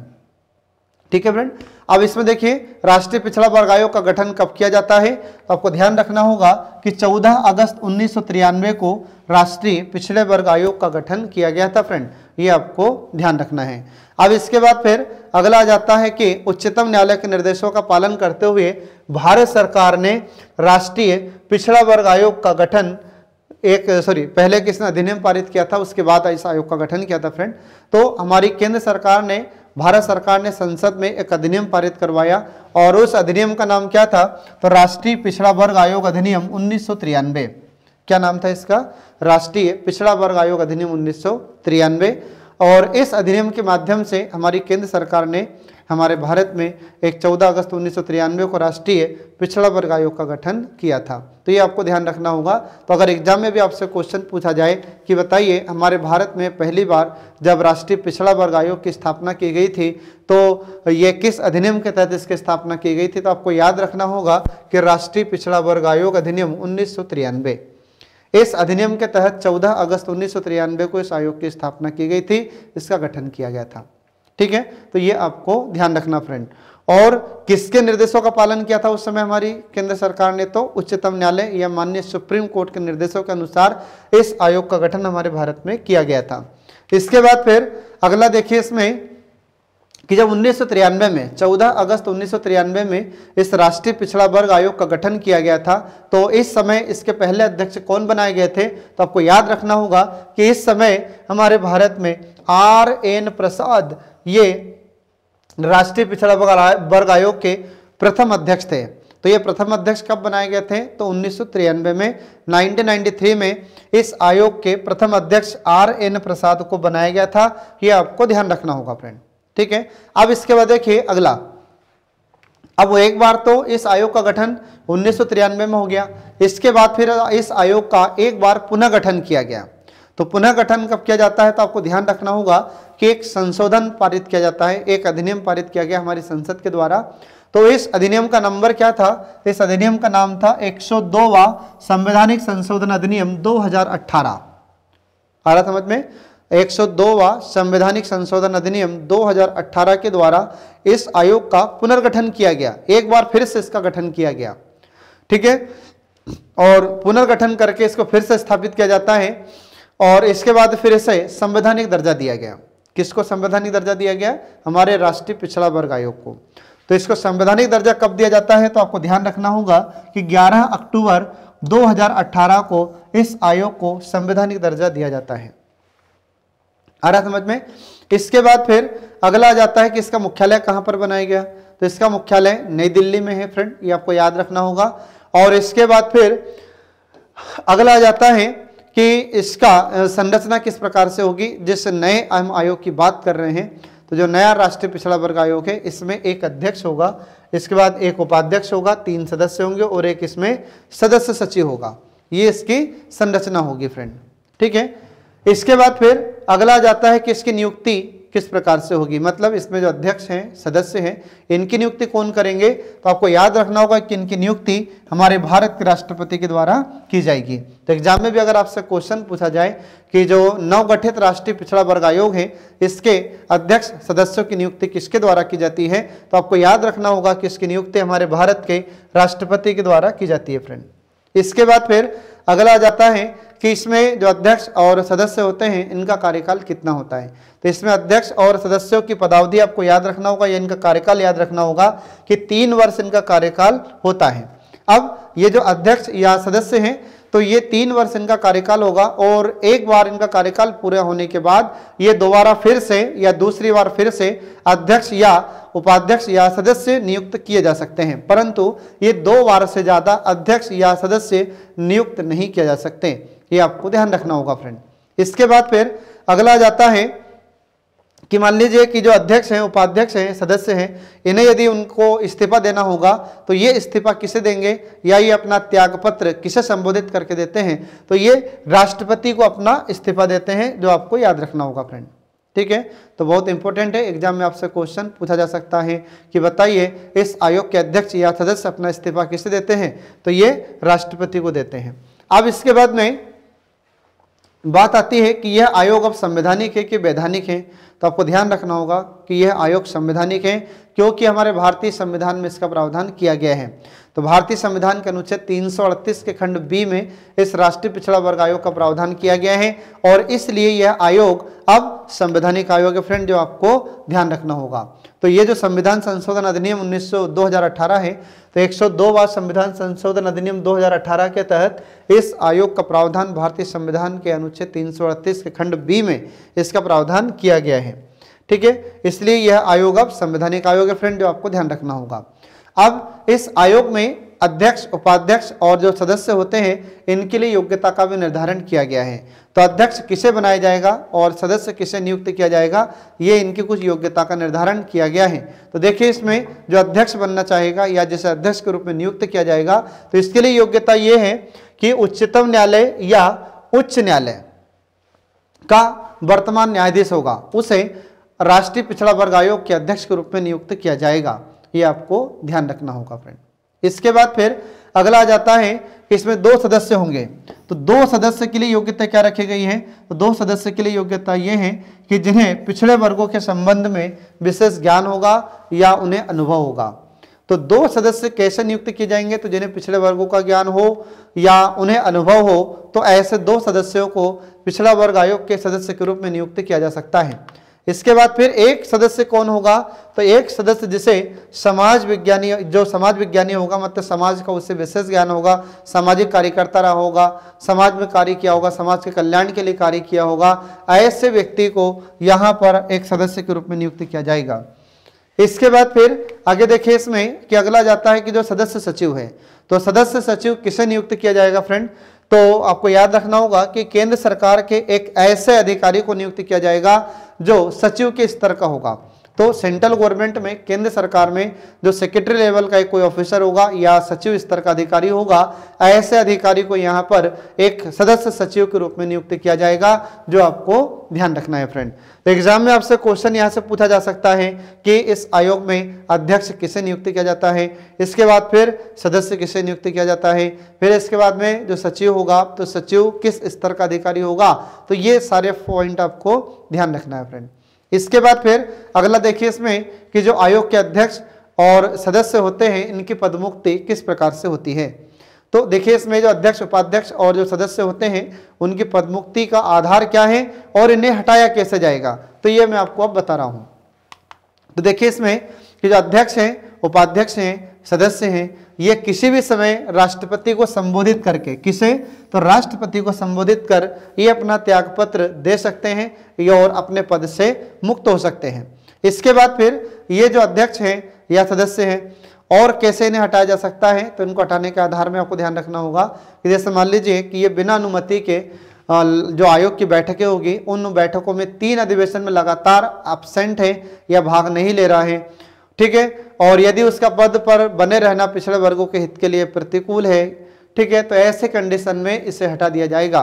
ठीक है फ्रेंड। अब इसमें देखिए राष्ट्रीय पिछड़ा वर्ग आयोग का गठन कब किया जाता है, तो आपको ध्यान रखना होगा कि 14 अगस्त 1993 को राष्ट्रीय पिछड़े वर्ग आयोग का गठन किया गया था फ्रेंड, ये आपको ध्यान रखना है। अब इसके बाद फिर अगला आ जाता है कि उच्चतम न्यायालय के निर्देशों का पालन करते हुए भारत सरकार ने राष्ट्रीय पिछड़ा वर्ग आयोग का गठन पहले किसने अधिनियम पारित किया था, उसके बाद इस आयोग का गठन किया था फ्रेंड। तो हमारी केंद्र सरकार ने, भारत सरकार ने संसद में एक अधिनियम पारित करवाया और उस अधिनियम का नाम क्या था, तो राष्ट्रीय पिछड़ा वर्ग आयोग अधिनियम 1993। क्या नाम था इसका, राष्ट्रीय पिछड़ा वर्ग आयोग अधिनियम 1993। और इस अधिनियम के माध्यम से हमारी केंद्र सरकार ने हमारे भारत में एक 14 अगस्त 1993 को राष्ट्रीय पिछड़ा वर्ग आयोग का गठन किया था। तो ये आपको ध्यान रखना होगा। तो अगर एग्जाम में भी आपसे क्वेश्चन पूछा जाए कि बताइए हमारे भारत में पहली बार जब राष्ट्रीय पिछड़ा वर्ग आयोग की स्थापना की गई थी तो ये किस अधिनियम के तहत इसकी स्थापना की गई थी, तो आपको याद रखना होगा कि राष्ट्रीय पिछड़ा वर्ग आयोग अधिनियम 1993। इस अधिनियम के तहत 14 अगस्त 1993 को इस आयोग की स्थापना की गई थी, इसका गठन किया गया था। ठीक है, तो ये आपको ध्यान रखना फ्रेंड। और किसके निर्देशों का पालन किया था उस समय हमारी केंद्र सरकार ने, तो उच्चतम न्यायालय या माननीय सुप्रीम कोर्ट के निर्देशों के अनुसार इस आयोग का गठन हमारे भारत में किया गया था। इसके बाद फिर अगला देखिए इसमें कि जब 1993 में 14 अगस्त 1993 में इस राष्ट्रीय पिछड़ा वर्ग आयोग का गठन किया गया था, तो इस समय इसके पहले अध्यक्ष कौन बनाए गए थे, तो आपको याद रखना होगा कि इस समय हमारे भारत में RN प्रसाद ये राष्ट्रीय पिछड़ा वर्ग आयोग के प्रथम अध्यक्ष थे। तो ये प्रथम अध्यक्ष कब बनाए गए थे, तो 1993 में 1993 में इस आयोग के प्रथम अध्यक्ष RN प्रसाद को बनाया गया था। ये आपको ध्यान रखना होगा फ्रेंड। ठीक है, अब इसके बाद देखिए अगला, अब वो एक बार तो इस आयोग का गठन 1993 में हो गया, इसके बाद फिर इस आयोग का एक बार पुनः गठन किया गया। तो पुनः गठन कब किया जाता है, तो आपको ध्यान रखना होगा कि एक संशोधन पारित किया जाता है, एक अधिनियम पारित किया गया हमारी संसद के द्वारा। तो इस अधिनियम का नंबर क्या था, इस अधिनियम का नाम था 102वां संवैधानिक संशोधन अधिनियम 2018। आ रहा समझ में, 102वां संवैधानिक संशोधन अधिनियम 2018 के द्वारा इस आयोग का पुनर्गठन किया गया, एक बार फिर से इसका गठन किया गया। ठीक है, और पुनर्गठन करके इसको फिर से स्थापित किया जाता है और इसके बाद फिर इसे संवैधानिक दर्जा दिया गया। किसको संवैधानिक दर्जा दिया गया, हमारे राष्ट्रीय पिछड़ा वर्ग आयोग को। तो इसको संवैधानिक दर्जा कब दिया जाता है, तो आपको ध्यान रखना होगा कि 11 अक्टूबर 2018 को इस आयोग को संवैधानिक दर्जा दिया जाता है। आ रहा समझ में। इसके बाद फिर अगला आ जाता है कि इसका मुख्यालय कहां पर बनाया गया, तो इसका मुख्यालय नई दिल्ली में है फ्रेंड, ये आपको याद रखना होगा। और इसके बाद फिर अगला आ जाता है कि इसका संरचना किस प्रकार से होगी। जिस नए हम आयोग की बात कर रहे हैं, तो जो नया राष्ट्रीय पिछड़ा वर्ग आयोग है इसमें एक अध्यक्ष होगा, इसके बाद एक उपाध्यक्ष होगा, 3 सदस्य होंगे और एक इसमें सदस्य सचिव होगा। ये इसकी संरचना होगी फ्रेंड। ठीक है, इसके बाद फिर अगला जाता है कि इसकी नियुक्ति किस प्रकार से होगी, मतलब इसमें जो अध्यक्ष हैं, सदस्य हैं, इनकी नियुक्ति कौन करेंगे, तो आपको याद रखना होगा कि इनकी नियुक्ति हमारे भारत के राष्ट्रपति के द्वारा की जाएगी। तो एग्जाम में भी अगर आपसे क्वेश्चन पूछा जाए कि जो नवगठित राष्ट्रीय पिछड़ा वर्ग आयोग है इसके अध्यक्ष सदस्यों की नियुक्ति किसके द्वारा की जाती है, तो आपको याद रखना होगा कि इसकी नियुक्ति हमारे भारत के राष्ट्रपति के द्वारा की जाती है फ्रेंड। इसके बाद फिर अगला आ जाता है कि इसमें जो अध्यक्ष और सदस्य होते हैं इनका कार्यकाल कितना होता है। तो इसमें अध्यक्ष और सदस्यों की पदावधि आपको याद रखना होगा या इनका कार्यकाल याद रखना होगा कि 3 वर्ष इनका कार्यकाल होता है। अब ये जो अध्यक्ष या सदस्य हैं तो ये 3 वर्ष इनका कार्यकाल होगा और एक बार इनका कार्यकाल पूरा होने के बाद ये दोबारा फिर से या दूसरी बार फिर से अध्यक्ष या उपाध्यक्ष या सदस्य नियुक्त किए जा सकते हैं, परंतु ये 2 बार से ज्यादा अध्यक्ष या सदस्य नियुक्त नहीं किए जा सकते। ये आपको ध्यान रखना होगा फ्रेंड। इसके बाद फिर अगला जाता है कि मान लीजिए कि जो अध्यक्ष हैं, उपाध्यक्ष हैं, सदस्य हैं, इन्हें यदि उनको इस्तीफा देना होगा तो ये इस्तीफा किसे देंगे या ये अपना त्यागपत्र किसे संबोधित करके देते हैं, तो ये राष्ट्रपति को अपना इस्तीफा देते हैं, जो आपको याद रखना होगा फ्रेंड। ठीक है, तो बहुत इंपॉर्टेंट है, एग्जाम में आपसे क्वेश्चन पूछा जा सकता है कि बताइए इस आयोग के अध्यक्ष या सदस्य अपना इस्तीफा किसे देते हैं, तो ये राष्ट्रपति को देते हैं। अब इसके बाद में बात आती है कि यह आयोग अब संवैधानिक है कि वैधानिक है। तो आपको ध्यान रखना होगा कि यह आयोग संवैधानिक है, क्योंकि हमारे भारतीय संविधान में इसका प्रावधान किया गया है। तो भारतीय संविधान के अनुच्छेद 338 के खंड बी में इस राष्ट्रीय पिछड़ा वर्ग आयोग का प्रावधान किया गया है और इसलिए यह आयोग अब संवैधानिक आयोग है फ्रेंड, जो आपको ध्यान रखना होगा। तो ये जो संविधान संशोधन अधिनियम 2018 है, तो 102 बार संविधान संशोधन अधिनियम 2018 के तहत इस आयोग का प्रावधान भारतीय संविधान के अनुच्छेद 338 के खंड बी में इसका प्रावधान किया गया है। ठीक है, इसलिए यह आयोग अब संवैधानिक आयोग है फ्रेंड, जो आपको ध्यान रखना होगा। अब इस आयोग में अध्यक्ष, उपाध्यक्ष और जो सदस्य होते हैं इनके लिए योग्यता का भी निर्धारण किया गया है। तो अध्यक्ष किसे बनाया जाएगा और सदस्य किसे नियुक्त किया जाएगा, ये इनकी कुछ योग्यता का निर्धारण किया गया है। तो देखिए, इसमें जो अध्यक्ष बनना चाहेगा या जिसे अध्यक्ष के रूप में नियुक्त किया जाएगा, तो इसके लिए योग्यता ये है कि उच्चतम न्यायालय या उच्च न्यायालय का वर्तमान न्यायाधीश होगा, उसे राष्ट्रीय पिछड़ा वर्ग आयोग के अध्यक्ष के रूप में नियुक्त किया जाएगा। ये आपको ध्यान रखना होगा फ्रेंड। इसके बाद फिर अगला आ जाता है कि इसमें 2 सदस्य होंगे। तो 2 सदस्य के लिए योग्यता क्या रखी गई है? तो 2 सदस्य के लिए योग्यता ये है कि जिन्हें पिछड़े वर्गों के संबंध में विशेष ज्ञान होगा या उन्हें अनुभव होगा। तो 2 सदस्य कैसे नियुक्त किए जाएंगे? तो जिन्हें पिछड़े वर्गों का ज्ञान हो या उन्हें अनुभव हो, तो ऐसे 2 सदस्यों को पिछड़ा वर्ग आयोग के सदस्य के रूप में नियुक्त किया जा सकता है। इसके बाद फिर एक सदस्य कौन होगा? तो एक सदस्य जिसे समाज विज्ञानी, जो समाज विज्ञानी होगा, मतलब समाज का उससे विशेष ज्ञान होगा, सामाजिक कार्यकर्ता रहा होगा, समाज में कार्य किया होगा, समाज के कल्याण के लिए कार्य किया होगा, ऐसे व्यक्ति को यहाँ पर एक सदस्य के रूप में नियुक्त किया जाएगा। इसके बाद फिर आगे देखिए इसमें कि अगला जाता है कि जो सदस्य सचिव है। तो सदस्य सचिव किसे नियुक्त किया जाएगा फ्रेंड? तो आपको याद रखना होगा कि केंद्र सरकार के एक ऐसे अधिकारी को नियुक्त किया जाएगा जो सचिव के स्तर का होगा। तो सेंट्रल गवर्नमेंट में, केंद्र सरकार में जो सेक्रेटरी लेवल का कोई ऑफिसर होगा या सचिव स्तर का अधिकारी होगा, ऐसे अधिकारी को यहाँ पर एक सदस्य सचिव के रूप में नियुक्त किया जाएगा, जो आपको ध्यान रखना है फ्रेंड। तो एग्जाम में आपसे क्वेश्चन यहाँ से पूछा जा सकता है कि इस आयोग में अध्यक्ष किसे नियुक्त किया जाता है, इसके बाद फिर सदस्य किसे नियुक्त किया जाता है, फिर इसके बाद में जो सचिव होगा तो सचिव किस स्तर का अधिकारी होगा। तो ये सारे पॉइंट आपको ध्यान रखना है फ्रेंड। इसके बाद फिर अगला देखिए इसमें कि जो आयोग के अध्यक्ष और सदस्य होते हैं इनकी पदमुक्ति किस प्रकार से होती है। तो देखिए इसमें जो अध्यक्ष, उपाध्यक्ष और जो सदस्य होते हैं उनकी पदमुक्ति का आधार क्या है और इन्हें हटाया कैसे जाएगा, तो ये मैं आपको अब बता रहा हूं। तो देखिए इसमें कि जो अध्यक्ष हैं, उपाध्यक्ष हैं, सदस्य हैं, ये किसी भी समय राष्ट्रपति को संबोधित करके, किसे? तो राष्ट्रपति को संबोधित कर ये अपना त्यागपत्र दे सकते हैं ये और अपने पद से मुक्त हो सकते हैं। इसके बाद फिर ये जो अध्यक्ष हैं या सदस्य हैं और कैसे इन्हें हटाया जा सकता है, तो इनको हटाने के आधार में आपको ध्यान रखना होगा कि जैसे मान लीजिए कि ये बिना अनुमति के जो आयोग की बैठकें होगी, उन बैठकों में 3 अधिवेशन में लगातार एब्सेंट है या भाग नहीं ले रहा है, ठीक है, और यदि उसका पद पर बने रहना पिछड़े वर्गों के हित के लिए प्रतिकूल है, ठीक है, तो ऐसे कंडीशन में इसे हटा दिया जाएगा।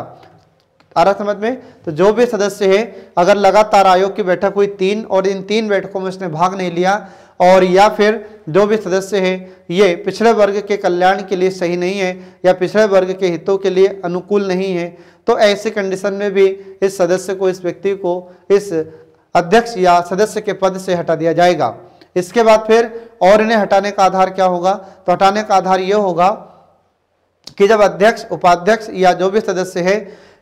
आ रहा समझ में? तो जो भी सदस्य है अगर लगातार आयोग की बैठक हुई 3 और इन 3 बैठकों में उसने भाग नहीं लिया, और या फिर जो भी सदस्य है ये पिछड़े वर्ग के कल्याण के लिए सही नहीं है या पिछड़े वर्ग के हितों के लिए अनुकूल नहीं है, तो ऐसे कंडीशन में भी इस सदस्य को, इस व्यक्ति को इस अध्यक्ष या सदस्य के पद से हटा दिया जाएगा। इसके बाद फिर और इन्हें हटाने का आधार क्या होगा? तो हटाने का आधार यह होगा कि जब अध्यक्ष, उपाध्यक्ष या जो भी सदस्य है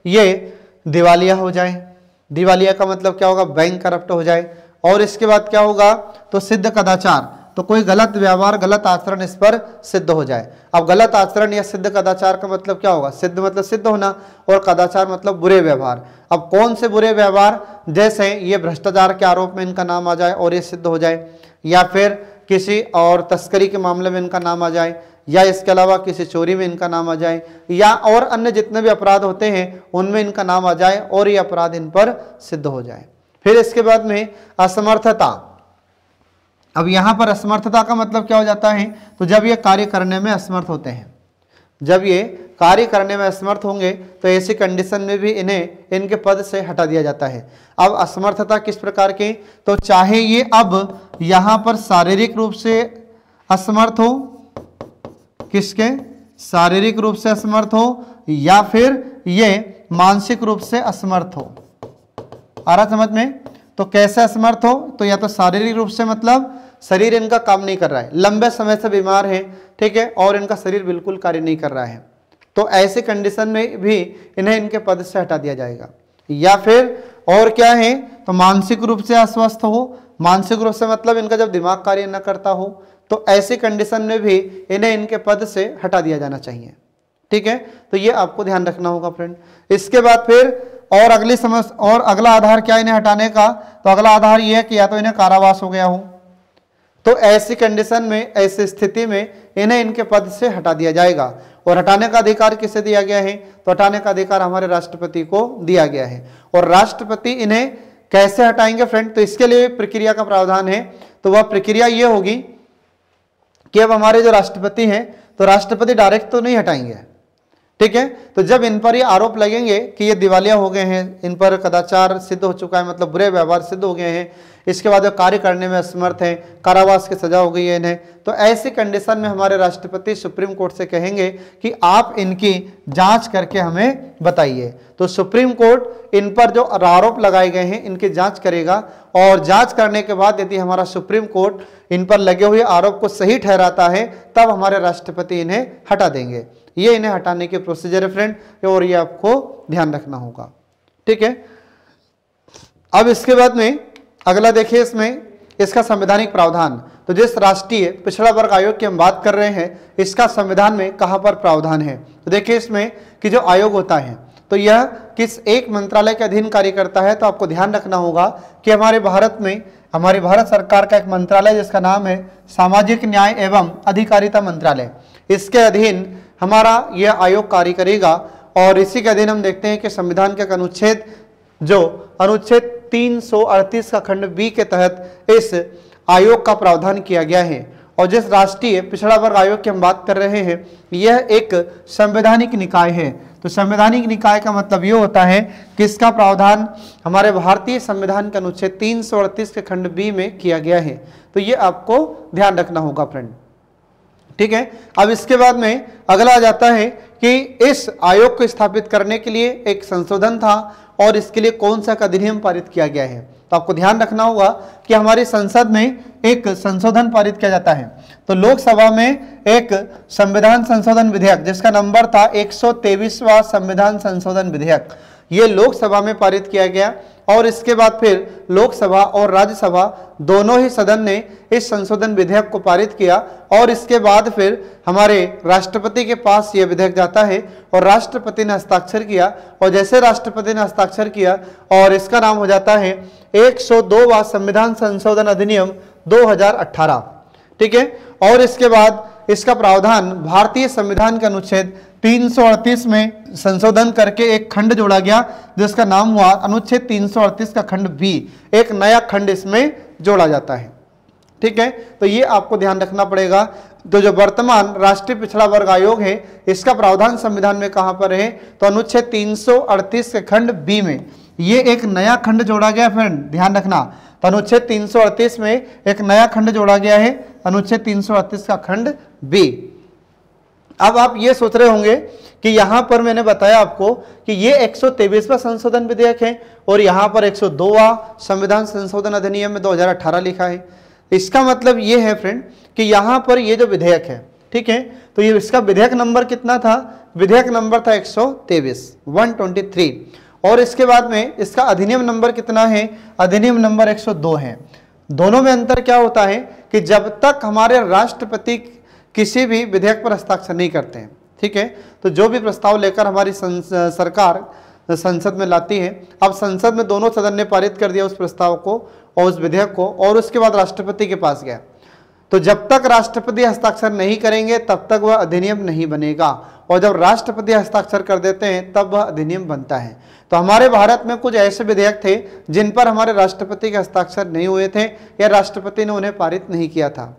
ये दिवालिया हो जाए। दिवालिया का मतलब क्या होगा? बैंक करप्ट हो जाए। और इसके बाद क्या होगा? तो सिद्ध कदाचार, तो कोई गलत व्यवहार, गलत आचरण इस पर सिद्ध हो जाए। अब गलत आचरण या सिद्ध कदाचार का मतलब क्या होगा? सिद्ध मतलब सिद्ध होना और कदाचार मतलब बुरे व्यवहार। अब कौन से बुरे व्यवहार? जैसे ये भ्रष्टाचार के आरोप में इनका नाम आ जाए और ये सिद्ध हो जाए, या फिर किसी और तस्करी के मामले में इनका नाम आ जाए, या इसके अलावा किसी चोरी में इनका नाम आ जाए, या और अन्य जितने भी अपराध होते हैं उनमें इनका नाम आ जाए और ये अपराध इन पर सिद्ध हो जाए। फिर इसके बाद में असमर्थता। अब यहाँ पर असमर्थता का मतलब क्या हो जाता है? तो जब ये कार्य करने में असमर्थ होते हैं, जब ये कार्य करने में असमर्थ होंगे तो ऐसी कंडीशन में भी इन्हें इनके पद से हटा दिया जाता है। अब असमर्थता किस प्रकार की? तो चाहे ये अब यहाँ पर शारीरिक रूप से असमर्थ हो, किसके? शारीरिक रूप से असमर्थ हो, या फिर ये मानसिक रूप से असमर्थ हो। आ रहा समझ में? तो कैसे असमर्थ हो, तो या तो शारीरिक रूप से, मतलब शरीर इनका काम नहीं कर रहा है, लंबे समय से बीमार है, ठीक है, और इनका शरीर बिल्कुल कार्य नहीं कर रहा है, तो ऐसे कंडीशन में भी इन्हें इनके पद से हटा दिया जाएगा। या फिर और क्या है, तो मानसिक रूप से अस्वस्थ हो, मानसिक रूप से मतलब इनका जब दिमाग कार्य न करता हो, तो ऐसी कंडीशन में भी इन्हें इनके पद से हटा दिया जाना चाहिए, ठीक है। तो ये आपको ध्यान रखना होगा फ्रेंड। इसके बाद फिर और अगली समस्या और अगला आधार क्या इन्हें हटाने का, तो अगला आधार ये है कि या तो इन्हें कारावास हो गया हो, तो ऐसी कंडीशन में, ऐसी स्थिति में इन्हें इनके पद से हटा दिया जाएगा। और हटाने का अधिकार किसे दिया गया है, तो हटाने का अधिकार हमारे राष्ट्रपति को दिया गया है। और राष्ट्रपति इन्हें कैसे हटाएंगे फ्रेंड, तो इसके लिए प्रक्रिया का प्रावधान है। तो वह प्रक्रिया ये होगी कि अब हमारे जो राष्ट्रपति हैं, तो राष्ट्रपति डायरेक्ट तो नहीं हटाएंगे, ठीक है। तो जब इन पर ये आरोप लगेंगे कि ये दिवालिया हो गए हैं, इन पर कदाचार सिद्ध हो चुका है, मतलब बुरे व्यवहार सिद्ध हो गए हैं, इसके बाद वो कार्य करने में असमर्थ हैं, कारावास की सजा हो गई है इन्हें, तो ऐसी कंडीशन में हमारे राष्ट्रपति सुप्रीम कोर्ट से कहेंगे कि आप इनकी जांच करके हमें बताइए। तो सुप्रीम कोर्ट इन पर जो आरोप लगाए गए हैं इनकी जांच करेगा, और जांच करने के बाद यदि हमारा सुप्रीम कोर्ट इन पर लगे हुए आरोप को सही ठहराता है, तब हमारे राष्ट्रपति इन्हें हटा देंगे। ये इन्हें हटाने की प्रोसीजर है फ्रेंड, और ये आपको ध्यान रखना होगा, ठीक है। अब इसके बाद में अगला देखिए, इसमें इसका संवैधानिक प्रावधान। तो जिस राष्ट्रीय पिछड़ा वर्ग आयोग की हम बात कर रहे हैं, इसका संविधान में कहां पर प्रावधान है, तो देखिए इसमें कि जो आयोग होता है तो यह किस एक मंत्रालय के अधीन कार्य करता है। तो आपको ध्यान रखना होगा कि हमारे भारत में, हमारी भारत सरकार का एक मंत्रालय जिसका नाम है सामाजिक न्याय एवं अधिकारिता मंत्रालय, इसके अधीन हमारा यह आयोग कार्य करेगा। और इसी के अधीन हम देखते हैं कि संविधान के अनुच्छेद, जो अनुच्छेद 338 का खंड बी के तहत इस आयोग का प्रावधान किया गया है। और जिस राष्ट्रीय पिछड़ा वर्ग आयोग की हम बात कर रहे हैं, यह एक संवैधानिक निकाय है। तो संवैधानिक निकाय का मतलब ये होता है कि इसका प्रावधान हमारे भारतीय संविधान के अनुच्छेद 338 के खंड बी में किया गया है। तो ये आपको ध्यान रखना होगा फ्रेंड, ठीक है। अब इसके बाद में अगला आ जाता है कि इस आयोग को स्थापित करने के लिए एक संशोधन था, और इसके लिए कौन सा अधिनियम पारित किया गया है। तो आपको ध्यान रखना होगा कि हमारी संसद में एक संशोधन पारित किया जाता है। तो लोकसभा में एक संविधान संशोधन विधेयक जिसका नंबर था 123वां संविधान संशोधन विधेयक, ये लोकसभा में पारित किया गया। और इसके बाद फिर लोकसभा और राज्यसभा दोनों ही सदन ने इस संशोधन विधेयक को पारित किया, और इसके बाद फिर हमारे राष्ट्रपति के पास यह विधेयक जाता है, और राष्ट्रपति ने हस्ताक्षर किया। और जैसे राष्ट्रपति ने हस्ताक्षर किया, और इसका नाम हो जाता है 102वां संविधान संशोधन अधिनियम 2018, ठीक है। और इसके बाद इसका प्रावधान भारतीय संविधान के अनुच्छेद 338 में संशोधन करके एक खंड जोड़ा गया, जिसका नाम हुआ अनुच्छेद 338 का खंड बी। एक नया खंड इसमें जोड़ा जाता है, ठीक है। तो ये आपको ध्यान रखना पड़ेगा। तो जो वर्तमान राष्ट्रीय पिछड़ा वर्ग आयोग है, इसका प्रावधान संविधान में कहां पर है, तो अनुच्छेद 338 के खंड बी में ये एक नया खंड जोड़ा गया फ्रेंड, ध्यान रखना। तो अनुच्छेद 338 में एक नया खंड जोड़ा गया है, अनुच्छेद 338 का खंड बी। अब आप ये सोच रहे होंगे कि यहां पर मैंने बताया आपको कि ये 123वां संशोधन विधेयक है, और यहां पर 102वां संविधान संशोधन अधिनियम में 2018 लिखा है। इसका मतलब ये है फ्रेंड कि यहां पर ये जो विधेयक है, ठीक है, तो ये इसका विधेयक नंबर कितना था, विधेयक नंबर था 123, और इसके बाद में इसका अधिनियम नंबर कितना है, अधिनियम नंबर 102 है। दोनों में अंतर क्या होता है कि जब तक हमारे राष्ट्रपति किसी भी विधेयक पर हस्ताक्षर नहीं करते हैं, ठीक है, तो जो भी प्रस्ताव लेकर हमारी सरकार संसद में लाती है, अब संसद में दोनों सदन ने पारित कर दिया उस प्रस्ताव को और उस विधेयक को, और उसके बाद राष्ट्रपति के पास गया। तो जब तक राष्ट्रपति हस्ताक्षर नहीं करेंगे तब तक वह अधिनियम नहीं बनेगा, और जब राष्ट्रपति हस्ताक्षर कर देते हैं तब वह अधिनियम बनता है। तो हमारे भारत में कुछ ऐसे विधेयक थे जिन पर हमारे राष्ट्रपति के हस्ताक्षर नहीं हुए थे, या राष्ट्रपति ने उन्हें पारित नहीं किया था,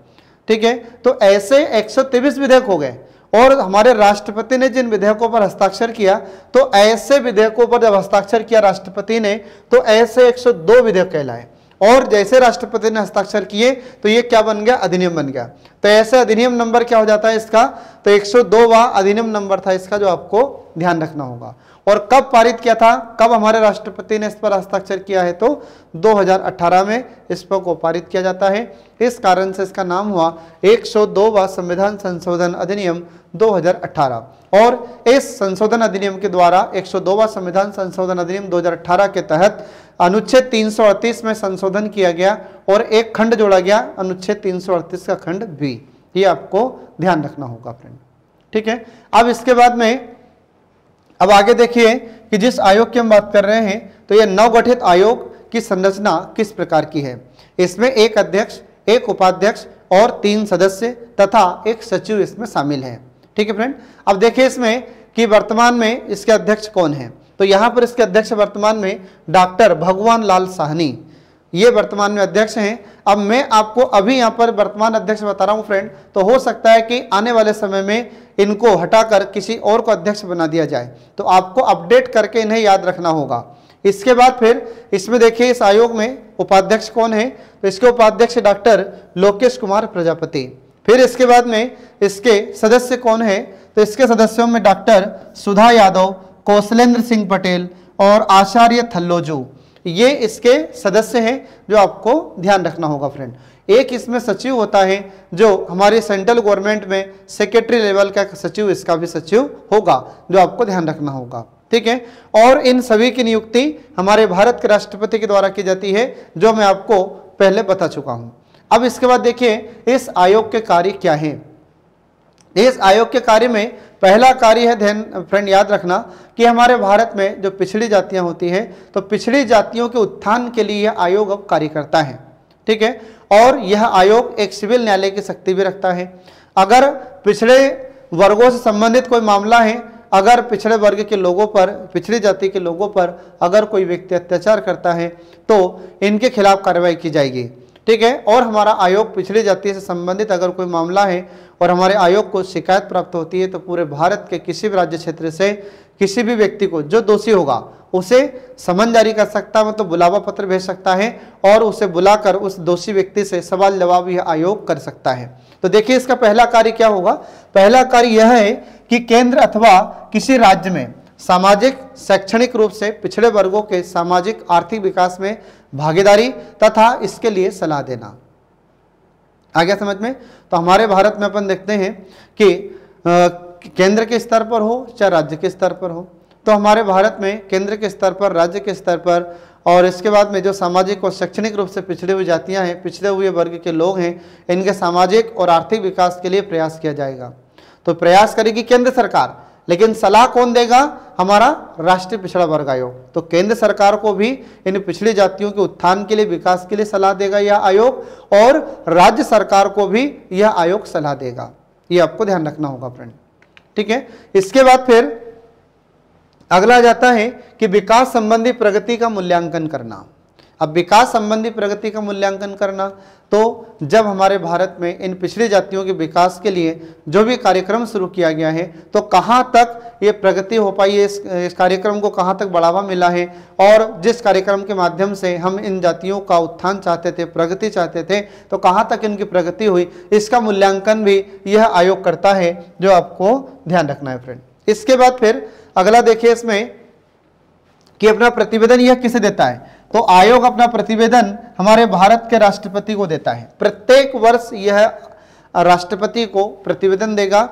ठीक है। तो ऐसे 123 विधेयक हो गए, और हमारे राष्ट्रपति ने जिन विधेयकों पर हस्ताक्षर किया, तो ऐसे विधेयकों पर जब हस्ताक्षर किया राष्ट्रपति ने, तो ऐसे 102 विधेयक कहलाए, और जैसे राष्ट्रपति ने हस्ताक्षर किए तो ये क्या बन गया, अधिनियम बन गया। तो ऐसे अधिनियम नंबर क्या हो जाता है इसका, तो 102वां अधिनियम नंबर था इसका, जो आपको ध्यान रखना होगा। और कब पारित किया था, कब हमारे राष्ट्रपति ने इस पर हस्ताक्षर किया है, तो 2018 में इस पर को पारित किया जाता है। इस कारण से इसका नाम हुआ 102वां संविधान संशोधन अधिनियम 2018। और इस संशोधन अधिनियम के द्वारा 102वां संविधान संशोधन अधिनियम 2018 के तहत अनुच्छेद 338 में संशोधन किया गया और एक खंड जोड़ा गया, अनुच्छेद 338 का खंड बी। ये आपको ध्यान रखना होगा फ्रेंड, ठीक है। अब इसके बाद में अब आगे देखिए कि जिस आयोग की हम बात कर रहे हैं, तो यह नवगठित आयोग की संरचना किस प्रकार की है। इसमें एक अध्यक्ष, एक उपाध्यक्ष और 3 सदस्य तथा एक सचिव इसमें शामिल है, ठीक है फ्रेंड। अब देखिए इसमें कि वर्तमान में इसके अध्यक्ष कौन है, तो यहाँ पर इसके अध्यक्ष वर्तमान में डॉक्टर भगवान लाल साहनी, ये वर्तमान में अध्यक्ष हैं। अब मैं आपको अभी यहाँ पर वर्तमान अध्यक्ष बता रहा हूँ फ्रेंड, तो हो सकता है कि आने वाले समय में इनको हटाकर किसी और को अध्यक्ष बना दिया जाए, तो आपको अपडेट करके इन्हें याद रखना होगा। इसके बाद फिर इसमें देखिए इस आयोग में उपाध्यक्ष कौन है, तो इसके उपाध्यक्ष डॉक्टर लोकेश कुमार प्रजापति। फिर इसके बाद में इसके सदस्य कौन है, तो इसके सदस्यों में डॉक्टर सुधा यादव, कौशलेंद्र सिंह पटेल और आचार्य थल्लोजू, ये इसके सदस्य हैं जो आपको ध्यान रखना होगा फ्रेंड। एक इसमें सचिव होता है जो हमारे सेंट्रल गवर्नमेंट में सेक्रेटरी लेवल का सचिव, इसका भी सचिव होगा, जो आपको ध्यान रखना होगा, ठीक है। और इन सभी की नियुक्ति हमारे भारत के राष्ट्रपति के द्वारा की जाती है, जो मैं आपको पहले बता चुका हूं। अब इसके बाद देखिए इस आयोग के कार्य क्या है। इस आयोग के कार्य में पहला कार्य है, ध्यान फ्रेंड याद रखना कि हमारे भारत में जो पिछड़ी जातियां होती हैं, तो पिछड़ी जातियों के उत्थान के लिए यह आयोग अब कार्य करता है, ठीक है। और यह आयोग एक सिविल न्यायालय की शक्ति भी रखता है। अगर पिछड़े वर्गों से संबंधित कोई मामला है, अगर पिछड़े वर्ग के लोगों पर, पिछड़ी जाति के लोगों पर अगर कोई व्यक्ति अत्याचार करता है, तो इनके खिलाफ कार्रवाई की जाएगी, ठीक है। और हमारा आयोग पिछड़ी जाति से संबंधित अगर कोई मामला है और हमारे आयोग को शिकायत प्राप्त होती है, तो पूरे भारत के किसी भी राज्य क्षेत्र से किसी भी व्यक्ति को जो दोषी होगा उसे समन जारी कर सकता है, मतलब बुलावा पत्र भेज सकता है और उसे बुलाकर उस दोषी व्यक्ति से सवाल जवाब यह आयोग कर सकता है। तो देखिए इसका पहला कार्य क्या होगा। पहला कार्य यह है कि केंद्र अथवा किसी राज्य में सामाजिक शैक्षणिक रूप से पिछड़े वर्गों के सामाजिक आर्थिक विकास में भागीदारी तथा इसके लिए सलाह देना। आ गया समझ में। तो हमारे भारत में अपन देखते हैं कि केंद्र के स्तर पर हो चाहे राज्य के स्तर पर हो, तो हमारे भारत में केंद्र के स्तर पर, राज्य के स्तर पर और इसके बाद में जो सामाजिक और शैक्षणिक रूप से पिछड़े हुई जातियां हैं, पिछड़े हुए वर्ग के लोग हैं, इनके सामाजिक और आर्थिक विकास के लिए प्रयास किया जाएगा। तो प्रयास करेगी केंद्र सरकार, लेकिन सलाह कौन देगा, हमारा राष्ट्रीय पिछड़ा वर्ग आयोग। तो केंद्र सरकार को भी इन पिछड़ी जातियों के उत्थान के लिए, विकास के लिए सलाह देगा यह आयोग, और राज्य सरकार को भी यह आयोग सलाह देगा। ये आपको ध्यान रखना होगा फ्रेंड, ठीक है। इसके बाद फिर अगला जाता है कि विकास संबंधी प्रगति का मूल्यांकन करना। अब विकास संबंधी प्रगति का मूल्यांकन करना, तो जब हमारे भारत में इन पिछड़ी जातियों के विकास के लिए जो भी कार्यक्रम शुरू किया गया है, तो कहाँ तक ये प्रगति हो पाई है, इस कार्यक्रम को कहाँ तक बढ़ावा मिला है, और जिस कार्यक्रम के माध्यम से हम इन जातियों का उत्थान चाहते थे, प्रगति चाहते थे, तो कहाँ तक इनकी प्रगति हुई, इसका मूल्यांकन भी यह आयोग करता है, जो आपको ध्यान रखना है फ्रेंड। इसके बाद फिर अगला देखिए इसमें कि अपना प्रतिवेदन यह किसे देता है। तो आयोग अपना प्रतिवेदन हमारे भारत के राष्ट्रपति को देता है। प्रत्येक वर्ष यह राष्ट्रपति को प्रतिवेदन देगा,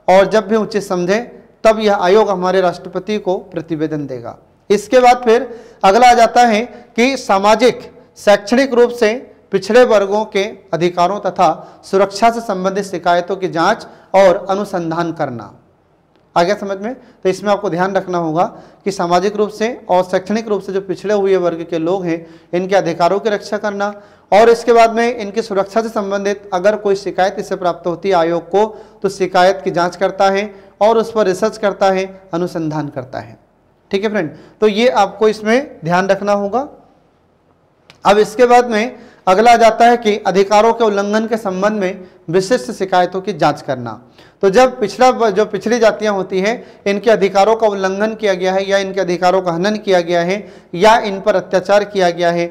और जब भी उचित समझे तब यह आयोग हमारे राष्ट्रपति को प्रतिवेदन देगा। इसके बाद फिर अगला आ जाता है कि सामाजिक शैक्षणिक रूप से पिछड़े वर्गों के अधिकारों तथा सुरक्षा से संबंधित शिकायतों की जांच और अनुसंधान करना। आ गया समझ में। तो इसमें आपको ध्यान रखना होगा कि सामाजिक रूप से और शैक्षणिक रूप से जो पिछड़े हुए वर्ग के लोग हैं, इनके अधिकारों की रक्षा करना, और इसके बाद में इनकी सुरक्षा से संबंधित अगर कोई शिकायत इससे प्राप्त होती है आयोग को, तो शिकायत की जांच करता है और उस पर रिसर्च करता है, अनुसंधान करता है, ठीक है फ्रेंड। तो ये आपको इसमें ध्यान रखना होगा। अब इसके बाद में अगला जाता है कि अधिकारों के उल्लंघन के संबंध में विशिष्ट शिकायतों की जांच करना। तो जब जो पिछड़ी जातियां होती हैं, इनके अधिकारों का उल्लंघन किया गया है, या इनके अधिकारों का हनन किया गया है, या इन पर अत्याचार किया गया है,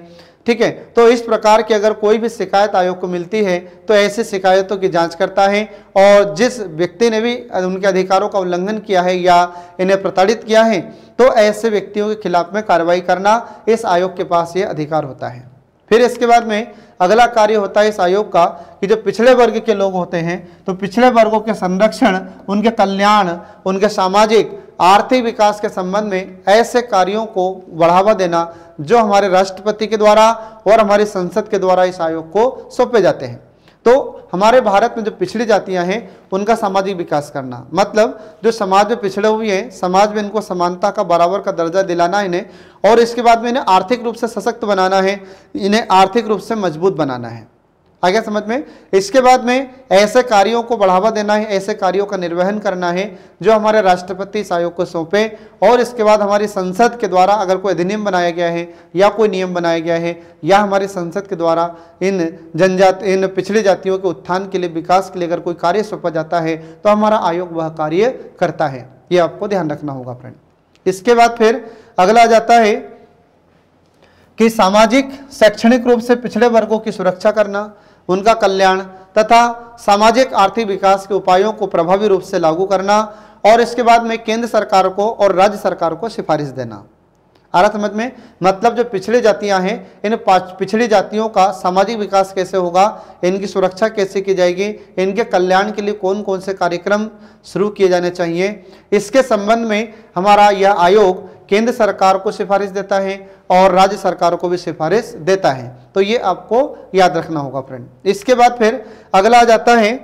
ठीक है। तो इस प्रकार की अगर कोई भी शिकायत आयोग को मिलती है तो ऐसी शिकायतों की जांच करता है, और जिस व्यक्ति ने भी उनके अधिकारों का उल्लंघन किया है या इन्हें प्रताड़ित किया है तो ऐसे व्यक्तियों के खिलाफ में कार्रवाई करना इस आयोग के पास ये अधिकार होता है। फिर इसके बाद में अगला कार्य होता है इस आयोग का कि जो पिछड़े वर्ग के लोग होते हैं तो पिछड़े वर्गों के संरक्षण, उनके कल्याण, उनके सामाजिक आर्थिक विकास के संबंध में ऐसे कार्यों को बढ़ावा देना जो हमारे राष्ट्रपति के द्वारा और हमारी संसद के द्वारा इस आयोग को सौंपे जाते हैं। तो हमारे भारत में जो पिछड़ी जातियां हैं उनका सामाजिक विकास करना, मतलब जो समाज में पिछड़े हुए हैं समाज में इनको समानता का बराबर का दर्जा दिलाना इन्हें, और इसके बाद में इन्हें आर्थिक रूप से सशक्त बनाना है, इन्हें आर्थिक रूप से मजबूत बनाना है। आगे समझ में। इसके बाद में ऐसे कार्यों को बढ़ावा देना है, ऐसे कार्यों का निर्वहन करना है जो हमारे राष्ट्रपति इस आयोग को सौंपे, और इसके बाद हमारी संसद के द्वारा अगर कोई अधिनियम बनाया गया है या कोई नियम बनाया गया है या हमारी संसद के द्वारा इन पिछड़ी जातियों के उत्थान के लिए, विकास के लिए अगर कोई कार्य सौंपा जाता है तो हमारा आयोग वह कार्य करता है। ये आपको ध्यान रखना होगा फ्रेंड। इसके बाद फिर अगला आ जाता है कि सामाजिक शैक्षणिक रूप से पिछड़े वर्गों की सुरक्षा करना, उनका कल्याण तथा सामाजिक आर्थिक विकास के उपायों को प्रभावी रूप से लागू करना, और इसके बाद में केंद्र सरकार को और राज्य सरकार को सिफारिश देना। आ रहा समझ में। मतलब जो पिछड़ी जातियां हैं इन पिछड़ी जातियों का सामाजिक विकास कैसे होगा, इनकी सुरक्षा कैसे की जाएगी, इनके कल्याण के लिए कौन कौन से कार्यक्रम शुरू किए जाने चाहिए, इसके संबंध में हमारा यह आयोग केंद्र सरकार को सिफारिश देता है और राज्य सरकार को भी सिफारिश देता है। तो ये आपको याद रखना होगा फ्रेंड। इसके बाद फिर अगला आ जाता है,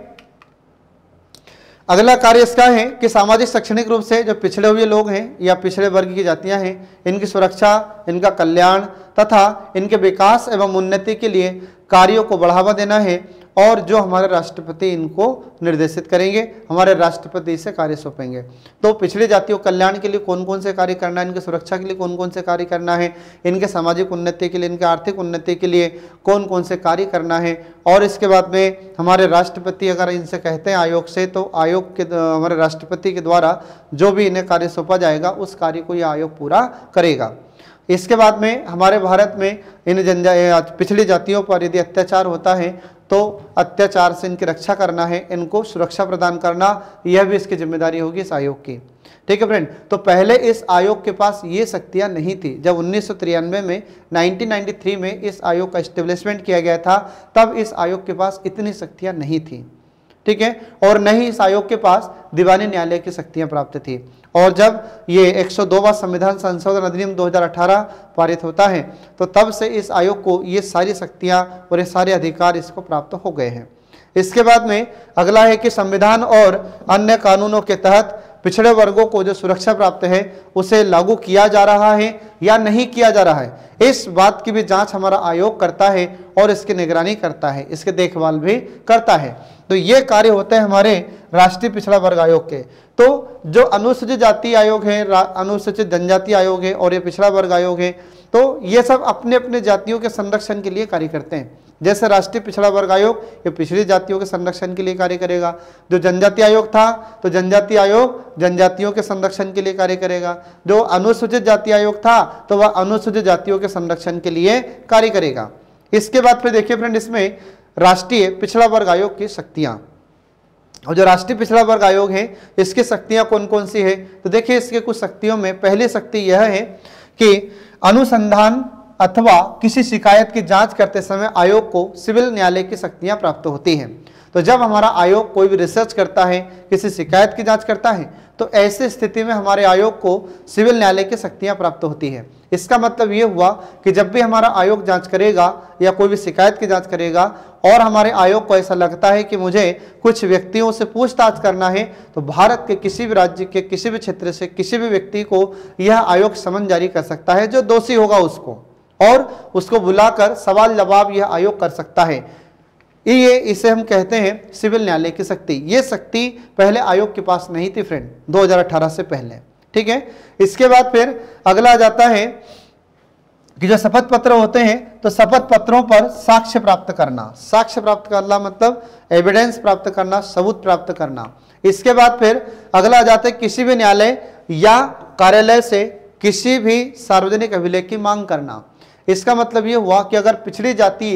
अगला कार्य इसका है कि सामाजिक शैक्षणिक रूप से जो पिछड़े हुए लोग हैं या पिछड़े वर्ग की जातियां हैं इनकी सुरक्षा, इनका कल्याण तथा इनके विकास एवं उन्नति के लिए कार्यों को बढ़ावा देना है, और जो हमारे राष्ट्रपति इनको निर्देशित करेंगे, हमारे राष्ट्रपति से कार्य सौंपेंगे। तो पिछड़ी जातियों कल्याण के लिए कौन कौन से कार्य करना है, इनकी सुरक्षा के लिए कौन कौन से कार्य करना है, इनके सामाजिक उन्नति के लिए, इनके आर्थिक उन्नति के लिए कौन कौन से कार्य करना है, और इसके बाद में हमारे राष्ट्रपति अगर इनसे कहते हैं आयोग से तो आयोग के हमारे राष्ट्रपति के द्वारा जो भी इन्हें कार्य सौंपा जाएगा उस कार्य को यह आयोग पूरा करेगा। इसके बाद में हमारे भारत में इन पिछड़ी जातियों पर यदि अत्याचार होता है तो अत्याचार से इनकी रक्षा करना है, इनको सुरक्षा प्रदान करना, यह भी इसकी जिम्मेदारी होगी इस आयोग की। ठीक है फ्रेंड। तो पहले इस आयोग के पास ये शक्तियां नहीं थी। जब 1993 में 1993 में इस आयोग का एस्टेब्लिशमेंट किया गया था तब इस आयोग के पास इतनी शक्तियां नहीं थी। ठीक है। और न ही इस आयोग के पास दीवानी न्यायालय की शक्तियां प्राप्त थी। और जब ये 102वां संविधान संशोधन अधिनियम 2018 पारित होता है तो तब से इस आयोग को ये सारी शक्तियां और ये सारे अधिकार इसको प्राप्त हो गए हैं। इसके बाद में अगला है कि संविधान और अन्य कानूनों के तहत पिछड़े वर्गों को जो सुरक्षा प्राप्त है उसे लागू किया जा रहा है या नहीं किया जा रहा है, इस बात की भी जांच हमारा आयोग करता है और इसकी निगरानी करता है, इसके देखभाल भी करता है। तो ये कार्य होते हैं हमारे राष्ट्रीय पिछड़ा वर्ग आयोग के। तो जो अनुसूचित जाति आयोग है, अनुसूचित जनजाति आयोग है और ये पिछड़ा वर्ग आयोग है, तो ये सब अपने अपने जातियों के संरक्षण के लिए कार्य करते हैं। जैसे राष्ट्रीय पिछड़ा वर्ग आयोग ये पिछड़ी जातियों के संरक्षण के लिए कार्य करेगा, जो जनजाति आयोग था तो जनजाति आयोग जनजातियों के संरक्षण के लिए कार्य करेगा, जो अनुसूचित जाति आयोग था तो वह अनुसूचित जातियों के संरक्षण के लिए कार्य करेगा। इसके बाद फिर देखिए फ्रेंड, इसमें राष्ट्रीय पिछड़ा वर्ग आयोग की शक्तियां, और जो राष्ट्रीय पिछड़ा वर्ग आयोग है इसकी शक्तियां कौन कौन सी है, तो देखिए इसके कुछ शक्तियों में पहली शक्ति यह है कि अनुसंधान अथवा किसी शिकायत की जांच करते समय आयोग को सिविल न्यायालय की शक्तियां प्राप्त होती हैं। तो जब हमारा आयोग कोई भी रिसर्च करता है, किसी शिकायत की जांच करता है, तो ऐसी स्थिति में हमारे आयोग को सिविल न्यायालय की शक्तियां प्राप्त होती है। इसका मतलब ये हुआ कि जब भी हमारा आयोग जांच करेगा या कोई भी शिकायत की जांच करेगा और हमारे आयोग को ऐसा लगता है कि मुझे कुछ व्यक्तियों से पूछताछ करना है, तो भारत के किसी भी राज्य के किसी भी क्षेत्र से किसी भी व्यक्ति को यह आयोग समन जारी कर सकता है जो दोषी होगा उसको, और उसको बुलाकर सवाल जवाब यह आयोग कर सकता है। ये इसे हम कहते हैं सिविल न्यायालय की शक्ति। ये शक्ति पहले आयोग के पास नहीं थी फ्रेंड, 2018 से पहले। ठीक है। इसके बाद फिर अगला आ जाता है कि जो शपथ पत्र होते हैं तो शपथ पत्रों पर साक्ष्य प्राप्त करना। साक्ष्य प्राप्त करना मतलब एविडेंस प्राप्त करना, सबूत प्राप्त करना। इसके बाद फिर अगला आ जाता है किसी भी न्यायालय या कार्यालय से किसी भी सार्वजनिक अभिलेख की मांग करना। इसका मतलब ये हुआ कि अगर पिछड़ी जाति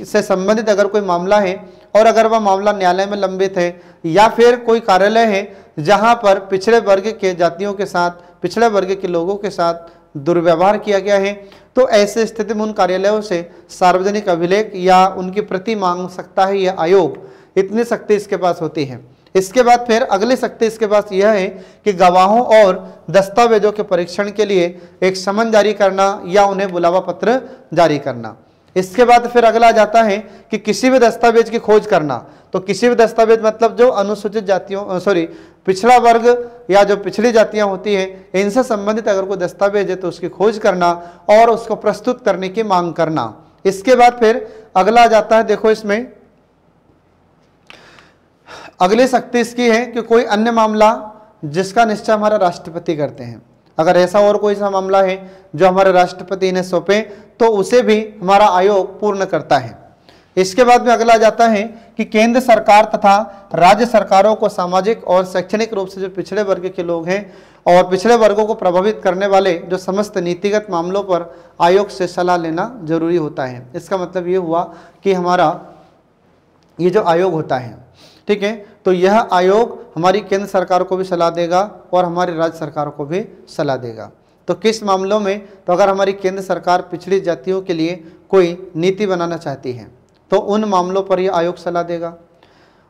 से संबंधित अगर कोई मामला है और अगर वह मामला न्यायालय में लंबित है या फिर कोई कार्यालय है जहां पर पिछड़े वर्ग के जातियों के साथ, पिछड़े वर्ग के लोगों के साथ दुर्व्यवहार किया गया है, तो ऐसे स्थिति में उन कार्यालयों से सार्वजनिक अभिलेख या उनकी प्रति मांग सकता है यह आयोग। इतनी शक्ति इसके पास होती है। इसके बाद फिर अगली शक्ति इसके पास यह है कि गवाहों और दस्तावेजों के परीक्षण के लिए एक समन जारी करना या उन्हें बुलावा पत्र जारी करना। इसके बाद फिर अगला आ जाता है कि किसी भी दस्तावेज की खोज करना। तो किसी भी दस्तावेज मतलब जो अनुसूचित जातियों पिछड़ा वर्ग या जो पिछड़ी जातियां होती हैं, इनसे संबंधित अगर कोई दस्तावेज है तो उसकी खोज करना और उसको प्रस्तुत करने की मांग करना। इसके बाद फिर अगला आ जाता है, देखो इसमें अगली शक्ति इसकी है कि कोई अन्य मामला जिसका निश्चय हमारा राष्ट्रपति करते हैं, अगर ऐसा और कोई सा मामला है जो हमारे राष्ट्रपति इन्हें सौंपे तो उसे भी हमारा आयोग पूर्ण करता है। इसके बाद में अगला जाता है कि केंद्र सरकार तथा राज्य सरकारों को सामाजिक और शैक्षणिक रूप से जो पिछड़े वर्ग के लोग हैं और पिछड़े वर्गों को प्रभावित करने वाले जो समस्त नीतिगत मामलों पर आयोग से सलाह लेना जरूरी होता है। इसका मतलब ये हुआ कि हमारा ये जो आयोग होता है, ठीक है, तो यह आयोग हमारी केंद्र सरकार को भी सलाह देगा और हमारी राज्य सरकार को भी सलाह देगा। तो किस मामलों में, तो अगर हमारी केंद्र सरकार पिछड़ी जातियों के लिए कोई नीति बनाना चाहती है तो उन मामलों पर यह आयोग सलाह देगा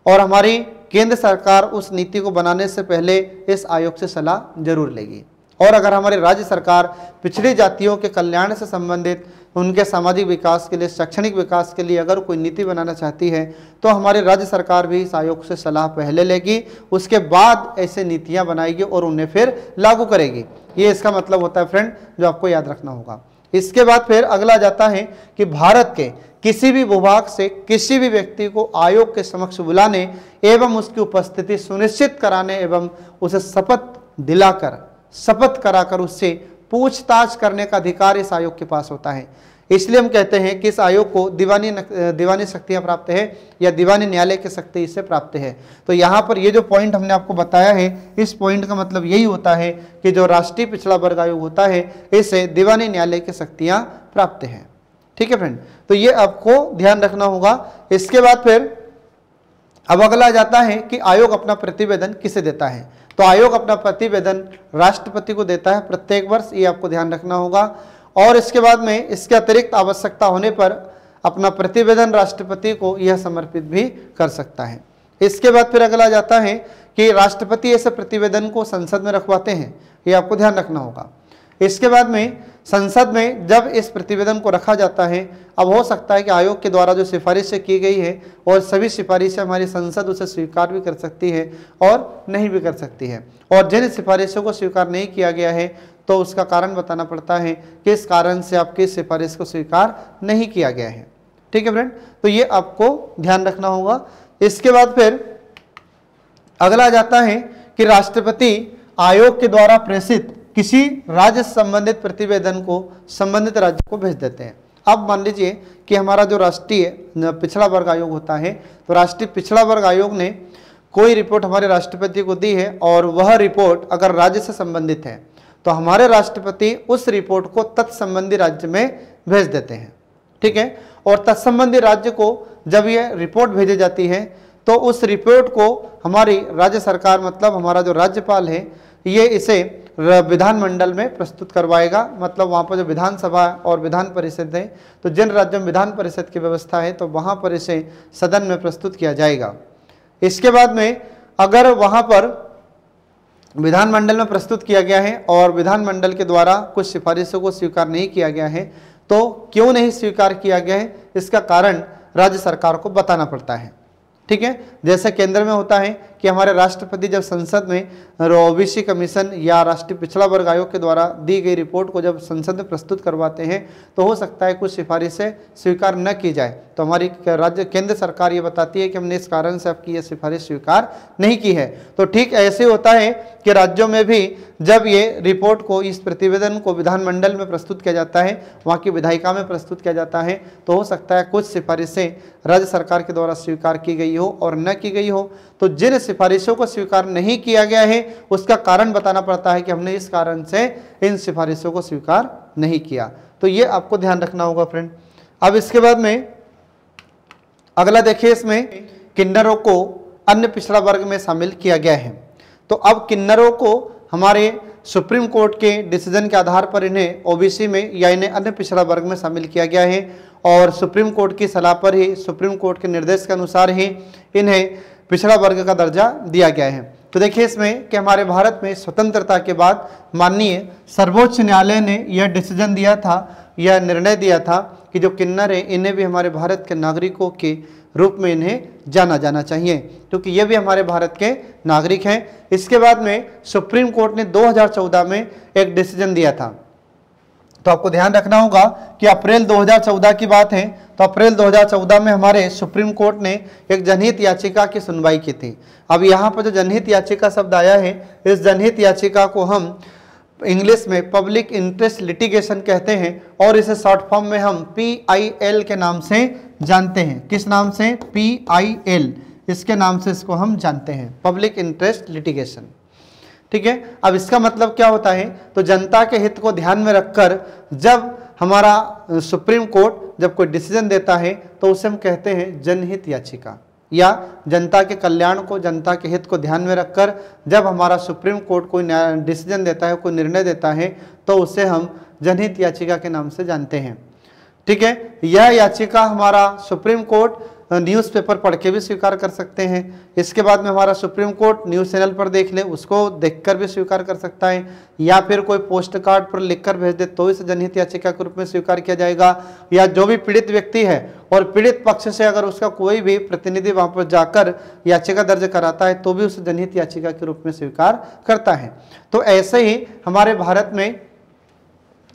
और हमारी केंद्र सरकार उस नीति को बनाने से पहले इस आयोग से सलाह जरूर लेगी। और अगर हमारी राज्य सरकार पिछड़ी जातियों के कल्याण से संबंधित उनके सामाजिक विकास के लिए, शैक्षणिक विकास के लिए अगर कोई नीति बनाना चाहती है तो हमारी राज्य सरकार भी इस आयोग से सलाह पहले लेगी, उसके बाद ऐसे नीतियां बनाएगी और उन्हें फिर लागू करेगी। ये इसका मतलब होता है फ्रेंड, जो आपको याद रखना होगा। इसके बाद फिर अगला जाता है कि भारत के किसी भी विभाग से किसी भी व्यक्ति को आयोग के समक्ष बुलाने एवं उसकी उपस्थिति सुनिश्चित कराने एवं उसे शपथ कराकर उससे पूछताछ करने का अधिकार इस आयोग के पास होता है। इसलिए हम कहते हैं कि इस आयोग को दीवानी शक्तियां प्राप्त है या दीवानी न्यायालय की शक्ति इससे प्राप्त है। तो यहाँ पर ये जो पॉइंट हमने आपको बताया है, इस पॉइंट का मतलब यही होता है कि जो राष्ट्रीय पिछड़ा वर्ग आयोग होता है इसे दीवानी न्यायालय की शक्तियां प्राप्त हैं। ठीक है फ्रेंड, तो ये आपको ध्यान रखना होगा। इसके बाद फिर अब अगला जाता है कि आयोग अपना प्रतिवेदन किसे देता है। तो आयोग अपना प्रतिवेदन राष्ट्रपति को देता है प्रत्येक वर्ष, ये आपको ध्यान रखना होगा। और इसके बाद में इसके अतिरिक्त आवश्यकता होने पर अपना प्रतिवेदन राष्ट्रपति को यह समर्पित भी कर सकता है। इसके बाद फिर अगला जाता है कि राष्ट्रपति ऐसे प्रतिवेदन को संसद में रखवाते हैं, ये आपको ध्यान रखना होगा। इसके बाद में संसद में जब इस प्रतिवेदन को रखा जाता है, अब हो सकता है कि आयोग के द्वारा जो सिफारिशें की गई है और सभी सिफारिशें हमारी संसद उसे स्वीकार भी कर सकती है और नहीं भी कर सकती है। और जिन सिफारिशों को स्वीकार नहीं किया गया है तो उसका कारण बताना पड़ता है कि इस कारण से आपकी सिफारिश को स्वीकार नहीं किया गया है। ठीक है फ्रेंड, तो ये आपको ध्यान रखना होगा। इसके बाद फिर अगला जाता है कि राष्ट्रपति आयोग के द्वारा प्रेषित किसी राज्य संबंधित प्रतिवेदन को संबंधित राज्य को भेज देते हैं। अब मान लीजिए कि हमारा जो राष्ट्रीय पिछड़ा वर्ग आयोग होता है, तो राष्ट्रीय पिछड़ा वर्ग आयोग ने कोई रिपोर्ट हमारे राष्ट्रपति को दी है और वह रिपोर्ट अगर राज्य से संबंधित है तो हमारे राष्ट्रपति उस रिपोर्ट को तत्संबंधी राज्य में भेज देते हैं। ठीक है, और तत्संबंधी राज्य को जब यह रिपोर्ट भेजी जाती है तो उस रिपोर्ट को हमारी राज्य सरकार मतलब हमारा जो राज्यपाल है ये इसे विधानमंडल में प्रस्तुत करवाएगा। मतलब वहाँ पर जो विधानसभा और विधान परिषद है, तो जिन राज्यों में विधान परिषद की व्यवस्था है तो वहाँ पर इसे सदन में प्रस्तुत किया जाएगा। इसके बाद में अगर वहाँ पर विधानमंडल में प्रस्तुत किया गया है और विधानमंडल के द्वारा कुछ सिफारिशों को स्वीकार नहीं किया गया है, तो क्यों नहीं स्वीकार किया गया है इसका कारण राज्य सरकार को बताना पड़ता है। ठीक है, जैसे केंद्र में होता है कि हमारे राष्ट्रपति जब संसद में ओबीसी कमीशन या राष्ट्रीय पिछड़ा वर्ग आयोग के द्वारा दी गई रिपोर्ट को जब संसद में प्रस्तुत करवाते हैं तो हो सकता है कुछ सिफारिशें स्वीकार न की जाए, तो हमारी राज्य केंद्र सरकार ये बताती है कि हमने इस कारण से आपकी ये सिफारिश स्वीकार नहीं की है। तो ठीक ऐसे होता है कि राज्यों में भी जब ये रिपोर्ट को, इस प्रतिवेदन को विधानमंडल में प्रस्तुत किया जाता है, वहाँ की विधायिका में प्रस्तुत किया जाता है, तो हो सकता है कुछ सिफारिशें राज्य सरकार के द्वारा स्वीकार की गई हो और न की गई हो। तो जिन सिफारिशों को स्वीकार नहीं किया गया है उसका कारण बताना पड़ता है कि हमने इस कारण से इन सिफारिशों को स्वीकार नहीं किया। तो ये आपको ध्यान रखना होगा फ्रेंड। अब इसके बाद में अगला देखिए, इसमें किन्नरों को अन्य पिछड़ा वर्ग में शामिल किया गया है। तो अब किन्नरों को हमारे सुप्रीम कोर्ट के डिसीजन के आधार पर इन्हें ओबीसी में या इन्हें अन्य पिछड़ा वर्ग में शामिल किया गया है और सुप्रीम कोर्ट की सलाह पर ही, सुप्रीम कोर्ट के निर्देश के अनुसार ही इन्हें पिछड़ा वर्ग का दर्जा दिया गया है। तो देखिए इसमें कि हमारे भारत में स्वतंत्रता के बाद माननीय सर्वोच्च न्यायालय ने यह डिसीजन दिया था, यह निर्णय दिया था कि जो किन्नर हैं इन्हें भी हमारे भारत के नागरिकों के रूप में इन्हें जाना जाना चाहिए, क्योंकि ये भी हमारे भारत के नागरिक हैं। इसके बाद में सुप्रीम कोर्ट ने 2014 में एक डिसीजन दिया था। तो आपको ध्यान रखना होगा कि अप्रैल 2014 की बात है। तो अप्रैल 2014 में हमारे सुप्रीम कोर्ट ने एक जनहित याचिका की सुनवाई की थी। अब यहाँ पर जो जनहित याचिका शब्द आया है, इस जनहित याचिका को हम इंग्लिश में पब्लिक इंटरेस्ट लिटिगेशन कहते हैं और इसे शॉर्ट फॉर्म में हम PIL के नाम से जानते हैं। किस नाम से? PIL, इसके नाम से इसको हम जानते हैं, पब्लिक इंटरेस्ट लिटिगेशन। ठीक है, अब इसका मतलब क्या होता है? तो जनता के हित को ध्यान में रखकर जब हमारा सुप्रीम कोर्ट जब कोई डिसीजन देता है तो उसे हम कहते हैं जनहित याचिका, या जनता के कल्याण को, जनता के हित को ध्यान में रखकर जब हमारा सुप्रीम कोर्ट कोई डिसीजन देता है, कोई निर्णय देता है, तो उसे हम जनहित याचिका के नाम से जानते हैं। ठीक है, यह याचिका हमारा सुप्रीम कोर्ट न्यूज़पेपर पढ़ के भी स्वीकार कर सकते हैं। इसके बाद में हमारा सुप्रीम कोर्ट न्यूज़ चैनल पर देख ले, उसको देखकर भी स्वीकार कर सकता है, या फिर कोई पोस्ट कार्ड पर लिखकर भेज दे तो इसे जनहित याचिका के रूप में स्वीकार किया जाएगा। या जो भी पीड़ित व्यक्ति है और पीड़ित पक्ष से अगर उसका कोई भी प्रतिनिधि वहाँ पर जाकर याचिका दर्ज कराता है तो भी उसे जनहित याचिका के रूप में स्वीकार करता है। तो ऐसे ही हमारे भारत में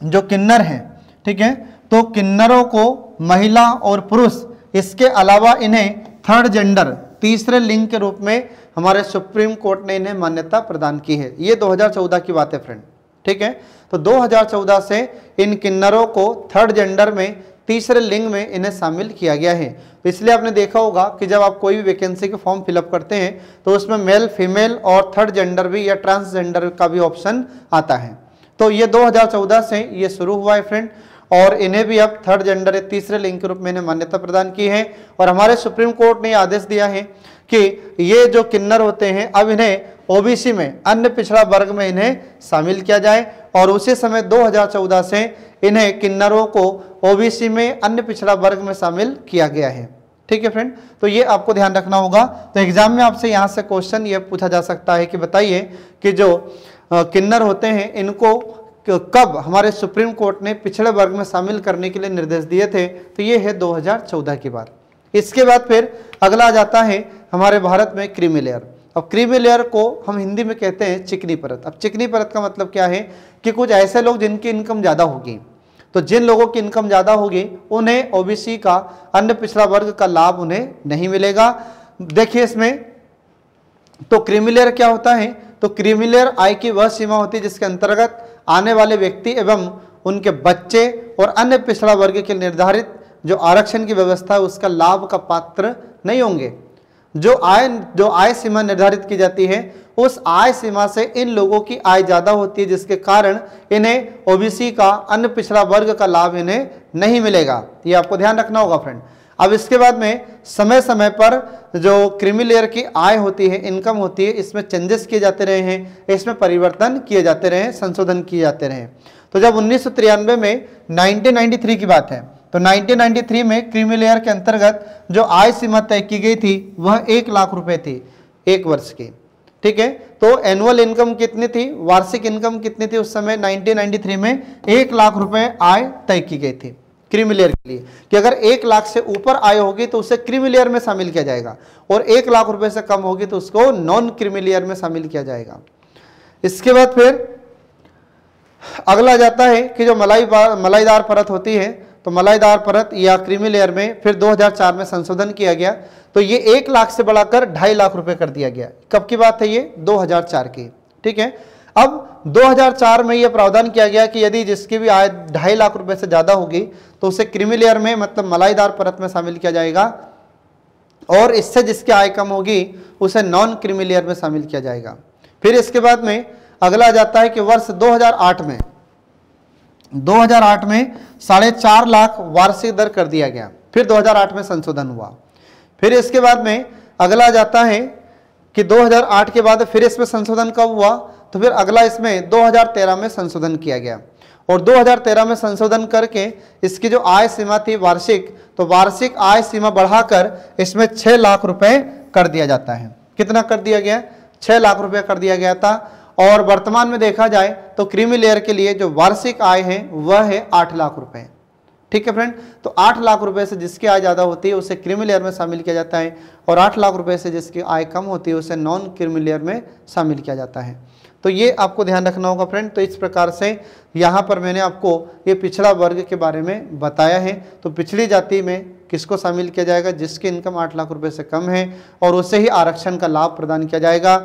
जो किन्नर हैं, ठीक है, तो किन्नरों को महिला और पुरुष, इसके अलावा इन्हें थर्ड जेंडर, तीसरे लिंग के रूप में हमारे सुप्रीम कोर्ट ने इन्हें मान्यता प्रदान की है। ये 2014 की बात है फ्रेंड। ठीक है, तो 2014 से इन किन्नरों को थर्ड जेंडर में, तीसरे लिंग में इन्हें शामिल किया गया है। तो इसलिए आपने देखा होगा कि जब आप कोई भी वैकेंसी के फॉर्म फिलअप करते हैं तो उसमें मेल, फीमेल और थर्ड जेंडर भी या ट्रांसजेंडर का भी ऑप्शन आता है। तो ये 2014 से ये शुरू हुआ है फ्रेंड, और इन्हें भी अब थर्ड जेंडर, तीसरे लिंग के रूप में इन्हें मान्यता प्रदान की है। और हमारे सुप्रीम कोर्ट ने आदेश दिया है कि ये जो किन्नर होते हैं अब इन्हें ओबीसी में, अन्य पिछड़ा वर्ग में इन्हें शामिल किया जाए। और उसी समय 2014 से इन्हें किन्नरों को ओबीसी में, अन्य पिछड़ा वर्ग में शामिल किया गया है। ठीक है फ्रेंड, तो ये आपको ध्यान रखना होगा। तो एग्जाम में आपसे यहाँ से क्वेश्चन ये पूछा जा सकता है कि बताइए कि जो किन्नर होते हैं इनको कब हमारे सुप्रीम कोर्ट ने पिछड़े वर्ग में शामिल करने के लिए निर्देश दिए थे? तो ये है 2014 की बात। इसके बाद फिर अगला आ जाता है हमारे भारत में क्रीमी लेयर। अब क्रीमी लेयर को हम हिंदी में कहते हैं चिकनी परत। अब चिकनी परत का मतलब क्या है कि कुछ ऐसे लोग जिनकी इनकम ज़्यादा होगी, तो जिन लोगों की इनकम ज़्यादा होगी उन्हें ओबीसी का, अन्य पिछड़ा वर्ग का लाभ उन्हें नहीं मिलेगा। देखिए इसमें तो क्रीमी लेयर क्या होता है? तो क्रीमी लेयर आय की वह सीमा होती है जिसके अंतर्गत आने वाले व्यक्ति एवं उनके बच्चे और अन्य पिछड़ा वर्ग के निर्धारित जो आरक्षण की व्यवस्था है उसका लाभ का पात्र नहीं होंगे। जो आय सीमा निर्धारित की जाती है उस आय सीमा से इन लोगों की आय ज्यादा होती है, जिसके कारण इन्हें ओबीसी का, अन्य पिछड़ा वर्ग का लाभ इन्हें नहीं मिलेगा। ये आपको ध्यान रखना होगा फ्रेंड। अब इसके बाद में समय समय पर जो क्रीमी लेयर की आय होती है, इनकम होती है, इसमें चेंजेस किए जाते रहे हैं, इसमें परिवर्तन किए जाते रहे, संशोधन किए जाते रहे। तो जब 1993 में 1993 की बात है, तो 1993 में क्रीमी लेयर के अंतर्गत जो आय सीमा तय की गई थी वह 1 लाख रुपए थी 1 वर्ष की। ठीक है, तो एनुअल इनकम कितनी थी, वार्षिक इनकम कितनी थी उस समय 1993 में? 1 लाख रुपए आय तय की गई थी क्रीमी लेयर के लिए, कि अगर 1 लाख से ऊपर आय होगी तो उसे क्रीमी लेयर में शामिल किया जाएगा, और 1 लाख रुपए से कम होगी तो उसको नॉन क्रीमी लेयर में शामिल किया जाएगा। इसके बाद फिर अगला जाता है कि जो मलाईदार परत होती है, तो मलाईदार परत या क्रीमी लेयर में फिर 2004 में संशोधन किया गया, तो ये 1 लाख से बढ़ाकर 2.5 लाख रुपए कर दिया गया। कब की बात है ये? 2004 की। ठीक है, अब 2004 में यह प्रावधान किया गया कि यदि जिसकी भी आय 2.5 लाख रुपए से ज्यादा होगी तो उसे क्रीमी लेयर में, मतलब मलाईदार परत में शामिल किया जाएगा, और इससे जिसकी आय कम होगी उसे नॉन क्रीमी लेयर में शामिल किया जाएगा। फिर इसके बाद में अगला जाता है कि वर्ष 2008 में 2008 में 4.5 लाख वार्षिक दर कर दिया गया। फिर 2008 में संशोधन हुआ। फिर इसके बाद में अगला जाता है कि 2008 के बाद फिर इसमें संशोधन कब हुआ, तो फिर अगला इसमें 2013 में संशोधन किया गया। और 2013 में संशोधन करके इसकी जो आय सीमा थी वार्षिक, तो वार्षिक आय सीमा बढ़ाकर इसमें 6 लाख रुपए कर दिया जाता है। कितना कर दिया गया? 6 लाख रुपए कर दिया गया था। और वर्तमान में देखा जाए तो क्रीमी लेयर के लिए जो वार्षिक आय है वह है 8 लाख रुपए। ठीक है फ्रेंड, तो 8 लाख रुपए से जिसकी आय ज़्यादा होती है उसे क्रीमी लेयर में शामिल किया जाता है, और 8 लाख रुपए से जिसकी आय कम होती है उसे नॉन क्रीमी लेयर में शामिल किया जाता है। तो ये आपको ध्यान रखना होगा फ्रेंड। तो इस प्रकार से यहाँ पर मैंने आपको ये पिछड़ा वर्ग के बारे में बताया है। तो पिछड़ी जाति में किसको शामिल किया जाएगा? जिसकी इनकम 8 लाख रुपए से कम है, और उसे ही आरक्षण का लाभ प्रदान किया जाएगा।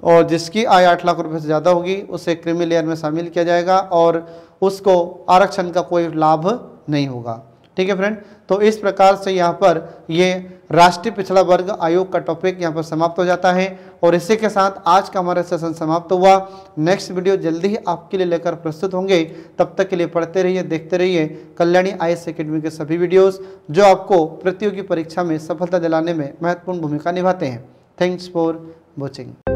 और जिसकी आय 8 लाख रुपए से ज़्यादा होगी उसे क्रीमी लेयर में शामिल किया जाएगा, और उसको आरक्षण का कोई लाभ नहीं होगा। ठीक है फ्रेंड, तो इस प्रकार से यहाँ पर ये राष्ट्रीय पिछड़ा वर्ग आयोग का टॉपिक यहाँ पर समाप्त हो जाता है। और इसी के साथ आज का हमारा सेशन समाप्त हुआ। नेक्स्ट वीडियो जल्दी ही आपके लिए लेकर प्रस्तुत होंगे। तब तक के लिए पढ़ते रहिए, देखते रहिए कल्याणी IAS एकेडमी के सभी वीडियोस जो आपको प्रतियोगी परीक्षा में सफलता दिलाने में महत्वपूर्ण भूमिका निभाते हैं। Thanks for watching.